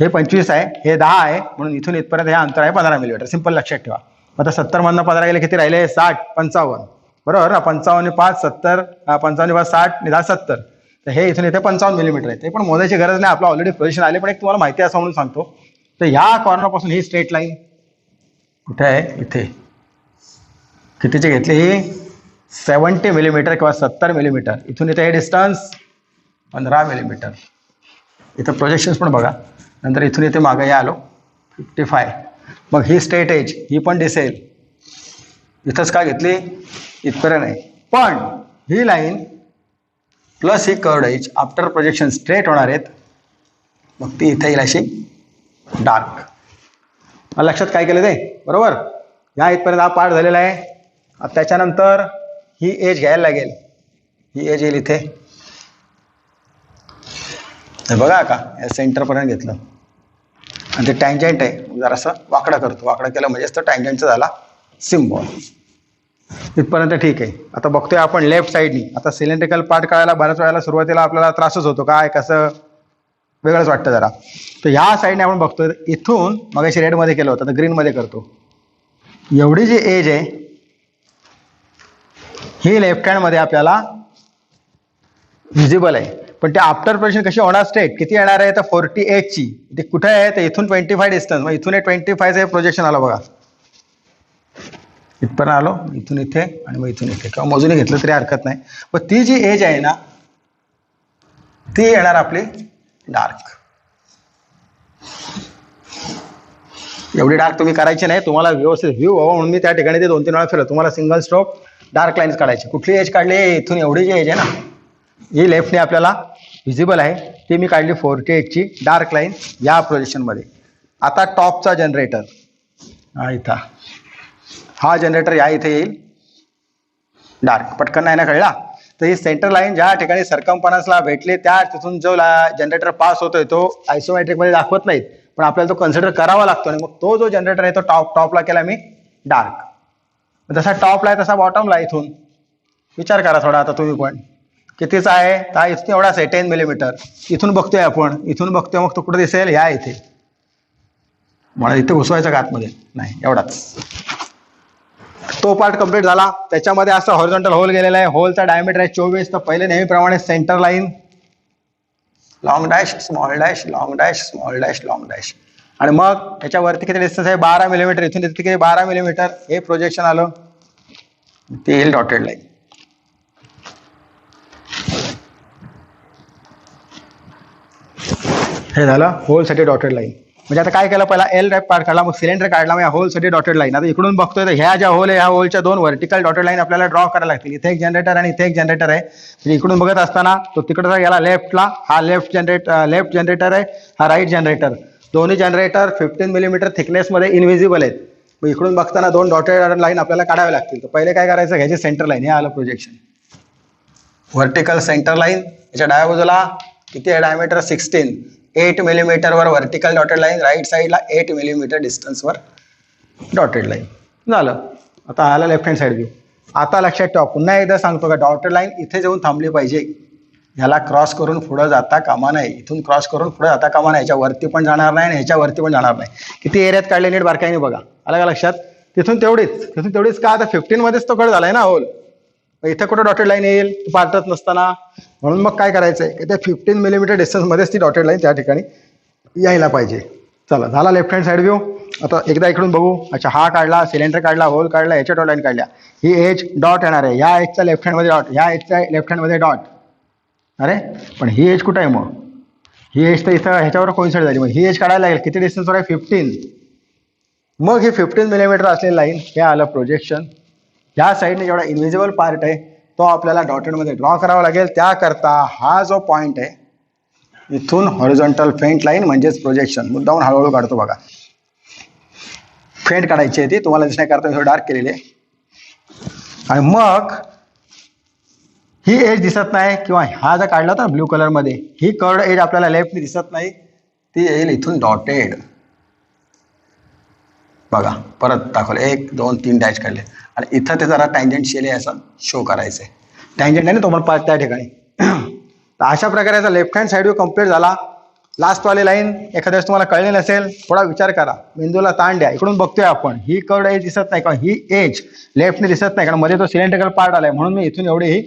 हे 25 आहे, हे 10 आहे, म्हणून इथून इथपर्यंत हे अंतर आहे 15 मिलीमीटर. सिंपल लक्षात ठेवा. आता 70 मधनं 15 गेले किती राहिले, 60, 55 बरोबर ना. 55 5 70, 55 5 60 निदा 70. तर हे इथून इथे 55 मिलीमीटर आहे. ते पण मोजायची गरज नाही, आपलं ऑलरेडी पोझिशन आले. पण एक तुम्हाला माहिती असं म्हणून सांगतो. तर ह्या कॉर्नरपासून ही स्ट्रेट लाईन कुठे आहे, इथे कितीची घेतली, ही 70 मिलीमीटर किंवा 70 मिलीमीटर. इथून इथे हे डिस्टन्स 15 मिलीमीटर. इथं प्रोजेक्शन्स पण बघा. नंतर इथून इथे मागे या आलो 55. मग ही स्ट्रेट एज ही पण दिसेल. इथंच का घेतली, इथपर्यंत नाही. पण ही लाईन प्लस ही curved edge after projection straight होणार आहेत. मग ती इथे येईल अशी डार्क. मला लक्षात काय केलं ते, बरोबर. या इथपर्यंत हा पार्ट झालेला आहे. त्याच्यानंतर ही एज घ्यायला लागेल. ही एज येईल इथे, बघा का, या सेंटरपर्यंत घेतलं आणि ते टँजंट आहे. जरासं वाकडं करतो, वाकडं केलं म्हणजेच तर टँजंटचा झाला सिम्बॉल. इथपर्यंत ठीक आहे. आता बघतोय आपण लेफ्ट साईडनी. आता सिलेंड्रिकल पार्ट काढायला बऱ्याच वेळेला सुरुवातीला आपल्याला त्रासच होतो, काय कसं वेगळंच वाटतं जरा. तर ह्या साईडने आपण बघतोय, इथून मगाशी रेडमध्ये केलं होतं, तर ग्रीनमध्ये करतो. एवढी जी एज आहे ही लेफ्ट हँडमध्ये आपल्याला व्हिजिबल आहे. पण ते आफ्टर प्रोजेक्शन कशी होणार, स्ट्रेट किती येणार आहे, तर 48 ची. ते कुठे आहे, तर इथून 25 डिस्टन्स. मग इथून 25 हे प्रोजेक्शन आलं बघा. इथपर्यंत आलो, इथून इथे आणि मग इथून इथे, किंवा मोजून घेतलं तरी हरकत नाही. पण ती जी एज आहे ना, ती येणार आपली डार्क. एवढी डार्क तुम्ही करायची नाही, तुम्हाला व्यवस्थित व्ह्यू व्हावं म्हणून मी त्या ठिकाणी ते 2-3 वेळा फिरलो. तुम्हाला सिंगल स्ट्रोक डार्क लाईन्स काढायची. कुठली एज काढली, इथून एवढी जी एज आहे ना, ही लेफ्टने आपल्याला व्हिजिबल आहे, ती मी काढली 48 ची डार्क लाईन या प्रोजेक्शनमध्ये. आता टॉपचा जनरेटर हा इथं, हा जनरेटर या इथे येईल डार्क. पटकन नाही ना कळला. तर ही सेंटर लाईन ज्या ठिकाणी सर्कम्फरन्सला भेटले, त्या तिथून जो जनरेटर पास होतोय तो आयसोमेट्रिकमध्ये दाखवत नाहीत, पण आपल्याला तो कन्सिडर करावा लागतो. आणि मग तो जो जनरेटर आहे तो टॉपला केला मी डार्क. जसा टॉपला आहे तसा बॉटमला. इथून विचार करा थोडा आता तुम्ही पण, कितीचा आहे, तर इथून एवढाच आहे 10 मिलीमीटर. इथून बघतोय आपण, इथून बघतोय, मग तो कुठे दिसेल, या इथे. मला इथे घुसवायचं का आतमध्ये, नाही एवढाच. तो पार्ट कंप्लीट झाला. त्याच्यामध्ये असं हॉरिझॉन्टल होल गेलेला आहे. होलचा डायमीटर आहे 24. तर पहिले नेहमीप्रमाणे centre line, long dash, small dash, long dash, small dash, long dash. आणि मग त्याच्यावरती किती डिस्टन्स आहे, 12 मिलीमीटर. इथून इथे किती, 12 मिलीमीटर. हे प्रोजेक्शन आलं, ते येईल डॉटेड लाईन. हे झालं होलसाठी डॉटेड लाईन. म्हणजे आता काय केलं, पहिला एल टाईप पार्ट काढला, मग सिलेंडर काढला, मग या होलसाठी डॉटेड लाईन. आता इकडून बघतोय तर ह्या ज्या होल आहे, ह्या होलच्या 2 व्हर्टिकल डॉटेड लाईन आपल्याला ड्रॉ करायला लागतील. इथे एक जनरेटर आणि इथे एक जनरेटर आहे. म्हणजे इकडून बघत असताना तो तिकडचा गेला लेफ्टला, हा लेफ्ट जनरेटर आहे, हा राईट जनरेटर. दोन्ही जनरेटर 15 मिलीमीटर थिकनेसमध्ये इनव्हिजिबल आहेत. मग इकडून बघताना 2 डॉटेड लाईन आपल्याला काढावे लागतील. तर पहिले काय करायचं, घ्यायची सेंटर लाईन. हे आलं प्रोजेक्शन, व्हर्टिकल सेंटर लाईन. याच्या डाव्या बाजूला किती आहे डायमीटर, 16. 8 मिलीमीटरवर व्हर्टिकल डॉटेड लाईन, राईट साईडला 8 मिलीमीटर डिस्टन्सवर डॉटेड लाईन. झालं. आता आला लेफ्ट हँड साईड व्ह्यू. आता लक्षात ठेवा, पुन्हा एकदा सांगतो का, डॉटेड लाईन इथे जाऊन थांबली पाहिजे. ह्याला क्रॉस करून पुढं जाता कामा नाही. इथून क्रॉस करून पुढे जाता कामा नाही. ह्याच्यावरती पण जाणार नाही आणि ह्याच्यावरती पण जाणार नाही. किती एरियात काढले नीट बारकाईने बघा. आलं का लक्षात. तिथून तेवढीच का, आता 15 मध्येच तो कट झालाय ना होल. इथं कुठं डॉटेड लाईन येईल, पार्टच नसताना. म्हणून मग काय करायचंय, की त्या 15 मिलीमीटर डिस्टन्समध्येच ती डॉटेड लाईन त्या ठिकाणी यायला पाहिजे. चला, झाला लेफ्ट हँड साईड व्ह्यू. आता एकदा इकडून बघू. अच्छा, हा काढला, सिलेंडर काढला, होल काढला, याच्या डॉट लाईन काढल्या. ही एज डॉट येणार आहे, या एजच्या लेफ्ट हँडमध्ये डॉट, या एजच्या लेफ्ट हँडमध्ये डॉट. अरे पण ही एज कुठं आहे, मग ही एज तर इथं ह्याच्यावर कोइन्साइड झाली, मग ही एज काढायला लागेल. किती डिस्टन्सवर आहे? 15. मग हे 15 मिलीमीटर असलेली लाईन हे आलं प्रोजेक्शन. ह्या साईडने जेवढा इनव्हिजिबल पार्ट आहे तो आपल्याला डॉटेडमध्ये ड्रॉ करावा लागेल. त्याकरता हा जो पॉईंट आहे इथून हॉरिझॉन्टल फेंट लाईन म्हणजेच प्रोजेक्शन मुद्दाहून हळूहळू काढतो बघा. फेंट काढायची आहे ती तुम्हाला दिसण्याकरता मी डार्क केलेली आहे. आणि मग ही एज दिसत नाही किंवा हा जर काढला तर ब्ल्यू कलरमध्ये ही कर्ड एज आपल्याला लेफ्टनी दिसत नाही, ती येईल इथून डॉटेड. बघा परत दाखवलं 1 2 3 डॅश काढले आणि इथं ते जरा टँजंशियल असं शो करायचंय. टँजंट आहे ना तो मला त्या ठिकाणी. तर अशा प्रकारे याचा left hand side view complete झाला. लास्टवाली लाईन एखाद्या वेळेस तुम्हाला कळली नसेल थोडा विचार करा, मेंदूला ताण द्या. इकडून बघतोय आपण ही कर्ड एज दिसत नाही किंवा ही एज लेफ्टने दिसत नाही कारण मध्ये तो सिलेंड्रिकल पार्ट आलाय म्हणून मी इथून एवढी ही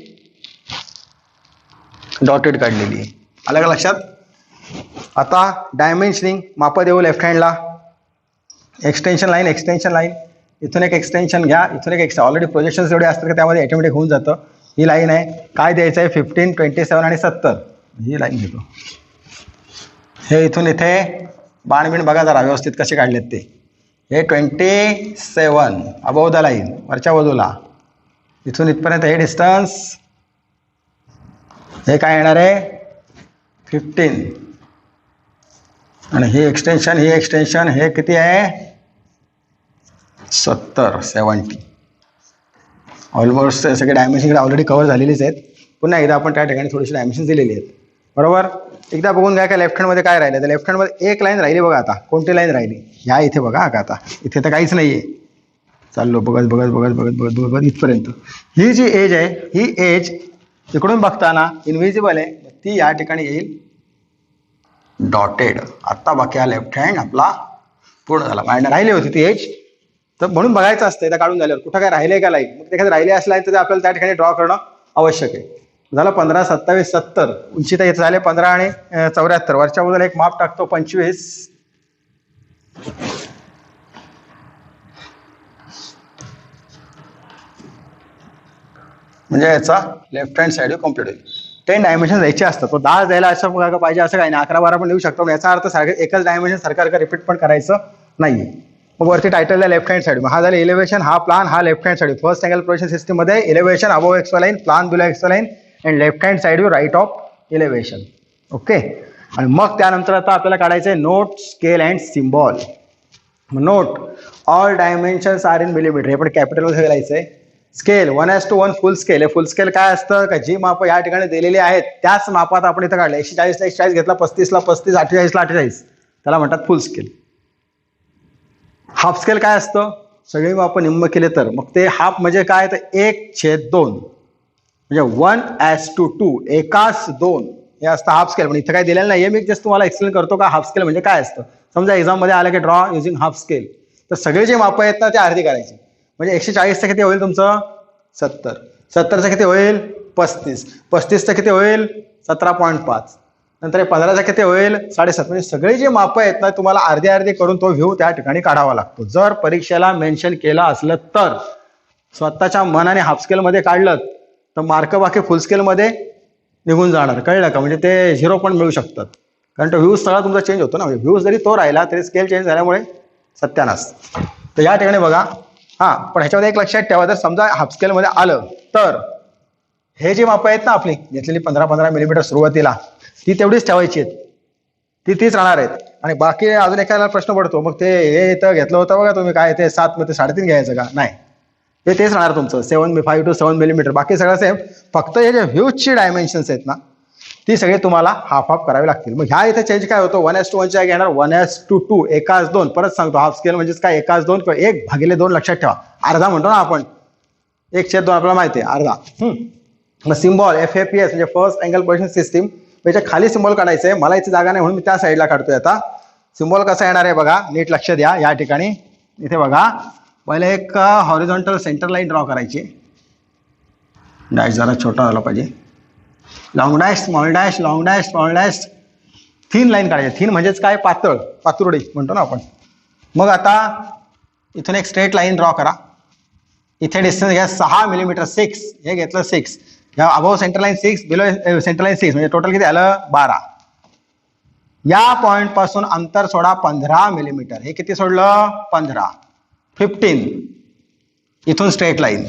डॉटेड काढलेली आहे. आलं का लक्षात? आता डायमेन्शनिंग माप देऊ लेफ्ट हँडला. एक्सटेन्शन लाईन इथून एक एक्सटेन्शन घ्या, इथून एक ऑलरेडी प्रोजेक्शन जेवढे असतात त्यामध्ये ऑटोमॅटिक होऊन जातं. ही लाईन आहे काय द्यायचं आहे 15 27 आणि 70 ही लाईन घेतो. हे इथून इथे बाणबिण बघा जरा व्यवस्थित कसे काढलेत ते. हे 27 अबोव द लाईन वरच्या बाजूला इथून इथपर्यंत हे डिस्टन्स. हे काय येणार आहे 15 आणि ही एक्सटेन्शन हे किती आहे 70 ऑलमोस्ट सगळे डायमेन्शन ऑलरेडी कव्हर झालेलीच आहेत. पुन्हा एकदा आपण त्या ठिकाणी थोडीशी डायमेन्शन दिलेली आहेत बरोबर. एकदा बघून घ्या का लेफ्ट हँडमध्ये काय राहिलं. तर लेफ्ट हँडमध्ये एक लाईन राहिली बघा. आता कोणती लाईन राहिली ह्या इथे बघा का आता इथे तर काहीच नाही आहे. चाललो बघत इथपर्यंत. ही जी एज आहे ही एज इकडून बघताना इनव्हिजिबल आहे, ती या ठिकाणी येईल डॉटेड. आत्ता बाकी हा लेफ्ट हँड आपला पूर्ण झाला. माझ्या राहिली होती ती एज तर म्हणून बघायचं असतं त्या काढून झाल्यावर कुठं काय राहिले का लाईन. मग एखादं राहिले असला तर आपल्याला त्या ठिकाणी ड्रॉ करणं आवश्यक आहे. झालं 15 27 70 उंची तर इथं झाले 15 आणि 74. वरच्या बाजूला एक माप टाकतो 25. म्हणजे याचा लेफ्ट हँड साईड कम्प्लीट होईल. 10 डायमेन्शन द्यायचे असतात. तो 10 द्यायला असं बघा पाहिजे असं काही नाही. 11 12 पण लिहू शकतो. पण याचा अर्थ सारखं एकच डायमेन्शन सारखं रिपीट पण करायचं नाहीये. मग वरती टायटल आहे लेफ्ट हँड साईड. हा झालं इलेव्हेशन, हा प्लान, हा left hand side. First angle projection system मध्ये elevation above X line, plan below X line and left hand side view right of elevation. Okay. आणि मग त्यानंतर आता आपल्याला काढायचं आहे note scale and symbol. Note all dimensions are in millimeter. हे पण कॅपिटलमध्ये घालायचं आहे. Scale 1:1 full scale. हे फुल स्केल काय असतं का जी माप या ठिकाणी दिलेली आहेत त्याच मापात आपण इथं काढले. 140 ला 140 घेतला, 35 ला 35, 48 ला 48 त्याला म्हणतात फुल स्केल. हाफ स्केल काय असतं सगळी माप निम्म केले तर मग ते हाफ म्हणजे काय तर 1/2 म्हणजे 1:2 1:2 हे असतं हाफ स्केल. पण इथं काय दिलेलं नाही. मी जस्ट तुम्हाला एक्सप्लेन करतो का हाफ स्केल म्हणजे काय असतं. समजा एक्झाम मध्ये आलं की ड्रॉ युझिंग हाफ स्केल तर सगळे जे माप आहेत ना ते अर्धी करायची. म्हणजे 140चं किती होईल तुमचं 70, 70चं किती होईल 35, 35चं किती होईल 17.5, नंतर 15चं किती होईल 7.5. म्हणजे सगळे जे माप आहेत ना तुम्हाला अर्धे अर्धे करून तो व्ह्यू त्या ठिकाणी काढावा लागतो. जर परीक्षेला मेन्शन केलं असलं तर स्वतःच्या मनाने हाफ स्केल मध्ये काढलं तर मार्क बाकी फुल स्केल मध्ये निघून जाणार. कळलं का. म्हणजे ते 0 पण मिळू शकतात कारण तो व्ह्यूज सगळा तुमचा चेंज होतो ना. व्ह्यूज जरी तो राहिला तरी स्केल चेंज झाल्यामुळे सत्यानाश. तर या ठिकाणी बघा. हा पण ह्याच्यामध्ये एक लक्षात ठेवा जर समजा हाफ स्केल मध्ये आलं तर हे जे माप आहेत ना आपली घेतलेली 15-15 मिलीमीटर सुरुवातीला ती तेवढीच ठेवायची आहेत. तीच राहणार आहेत. आणि बाकी अजून एखादा प्रश्न पडतो मग ते हे इथं घेतलं होतं बघा तुम्ही काय ते 7 मध्ये 3.5 घ्यायचं का नाही. तेच राहणार तुमचं 5 to 7 मिलीमीटर. बाकी सगळं सेम. फक्त हे जे व्ह्यूजची डायमेन्शन्स आहेत ना ती सगळे तुम्हाला हाफ हाफ करावे लागतील. मग ह्या इथे चेंज काय होतो 1:1 च्या घेणार 1:2 1:2. परत सांगतो हाफ स्केल म्हणजेच काय 1:2 किंवा 1/2 लक्षात ठेवा. अर्धा म्हणतो ना आपण 1/2 आपल्याला माहिती आहे अर्धा. मग सिम्बॉल FAPS म्हणजे फर्स्ट अँगल पोझिशन सिस्टीम. त्याच्या खाली सिम्बॉल काढायचं आहे. मला इथे जागा नाही म्हणून मी त्या साईडला काढतोय. आता सिम्बॉल कसा येणार आहे बघा नीट लक्ष द्या. या ठिकाणी इथे बघा पहिले एक हॉरिझॉन्टल सेंटर लाईन ड्रॉ करायची. डॅश जरा छोटा झाला पाहिजे. Long dash small dash long dash small dash. Thin line काढायची. थिन म्हणजेच काय पातुरडी म्हणतो ना आपण. मग आता इथून एक स्ट्रेट लाईन ड्रॉ करा. इथे डिस्टन्स घ्या 6 मिलीमीटर 6. हे घेतलं 6. या above centre line 6 below centre line 6 म्हणजे टोटल किती आलं 12. या पॉइंट पासून अंतर सोडा 15 मिलीमीटर. हे किती सोडलं? 15 इथून स्ट्रेट लाईन.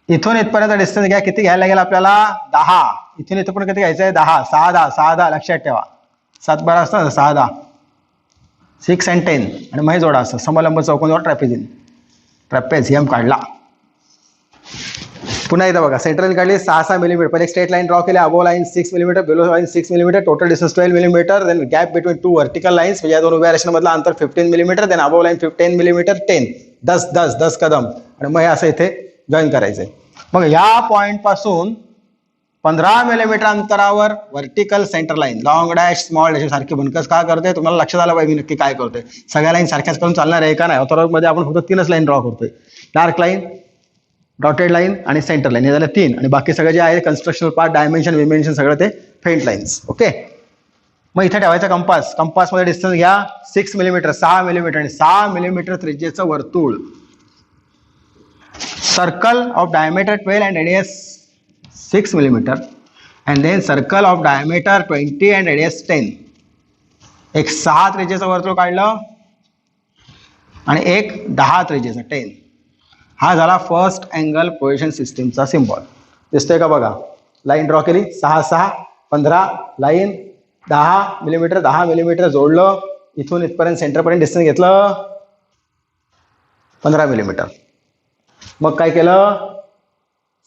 इथून इथपर्यंत डिस्टन्स घ्या. किती घ्यायला लागेल आपल्याला? 10. इथून इथं पण किती घ्यायचं आहे? 10. 6 लक्षात ठेवा. 7 12 असतं 6 10 6 and 10 आणि मग जोडा असं समलंब चौकोन ट्रॅपेझियम काढला. पुन्हा एकदा बघा, सेंटर लाईन काढली 6 मिलीमीटर. पहिले स्ट्रेट लाईन ड्रॉ केली. Above line 6 millimeter, below line 6 millimeter, total distance 12 millimeter. Then gap between 2 vertical lines म्हणजे या दोन उभ्या रेषांमधलं अंतर 15 millimeter. Then above line 10 millimeter, 10 कदम आणि मग हे असं इथे जॉईन करायचंय. मग या पॉइंट पासून 15 मिलीमीटर अंतरावर vertical centre line, long dash small dash सारखी बनकस का करते तुम्हाला लक्षात आलं पाहिजे नक्की काय करतोय. सगळ्या लाईन सारख्याच करून चालणार आहे का नाही? ऑर्थोग्राफमध्ये आपण फक्त 3च लाईन ड्रॉ करतोय. डार्क लाईन, डॉटेड लाईन आणि सेंटर लाईन, हे झालं 3. आणि बाकी सगळं जे आहे कन्स्ट्रक्शनल पार्ट, डायमेन्शन विमेन्शन सगळं ते फेंट लाईन्स. ओके. मग इथे ठेवायचा कंपास. कंपासमध्ये डिस्टन्स घ्या 6 मिलीमीटर, 6 मिलीमीटर आणि 6 मिलीमीटर त्रिज्येचं वर्तुळ. Circle of diameter 12 and radius 6 millimeter and then circle of diameter 20 and radius 10. एक 6 त्रिज्येचं वर्तुळ काढलं आणि एक 10 त्रिज्येचं 10. हा झाला फर्स्ट अँगल प्रोजेक्शन सिस्टीमचा सिम्बॉल. दिसतोय का बघा? लाईन ड्रॉ केली 6 6 15 लाईन 10 मिलीमीटर 10 मिलीमीटर जोडलं. इथून इथपर्यंत सेंटरपर्यंत डिस्टन्स घेतलं 15 मिलीमीटर. मग काय केलं?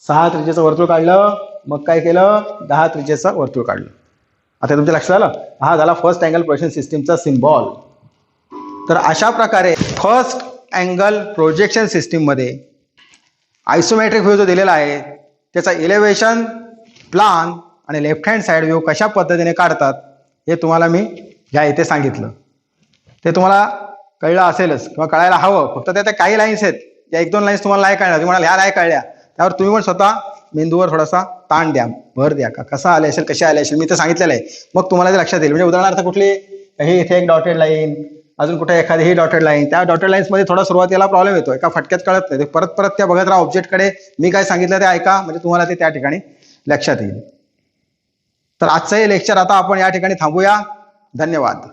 6 त्रिज्येचं वर्तुळ काढलं. मग काय केलं? 10 त्रिज्येचं वर्तुळ काढलं. आता तुमच्या लक्षात आलं? हा झाला फर्स्ट अँगल प्रोजेक्शन सिस्टीमचा सिम्बॉल. तर अशा प्रकारे फर्स्ट अँगल प्रोजेक्शन सिस्टीम मध्ये आयसोमेट्रिक व्ह्यू जो दिलेला आहे त्याचा इलेव्हेशन, प्लान आणि लेफ्ट हँड साइड व्ह्यू कशा पद्धतीने काढतात हे तुम्हाला मी या इथे सांगितलं. ते तुम्हाला कळलं असेलच किंवा कळायला हवं. फक्त त्या काही लाईन्स आहेत, या 1-2 लाईन्स तुम्हाला नाही कळणार. तुम्हाला ह्या नाही कळल्या त्यावर तुम्ही पण स्वतः मेंदूवर थोडासा ताण द्या, भर द्या का कसं आले असेल, कसे आले असेल. मी तर सांगितलेलं आहे. मग तुम्हाला ते लक्षात येईल. म्हणजे उदाहरणार्थ कुठली हे इथे एक डॉटेड लाईन, अजून कुठे एखादी ही डॉटेड लाईन, त्या डॉटेड लाईन्स मध्ये थोडा सुरुवातीला प्रॉब्लेम येतो. एका फटक्यात कळत नाही. ते परत त्या बघत राहा ऑब्जेक्टकडे. मी काय सांगितलं ते ऐका, म्हणजे तुम्हाला ते त्या ठिकाणी लक्षात येईल. तर आजचं हे लेक्चर आता आपण या ठिकाणी थांबूया. धन्यवाद.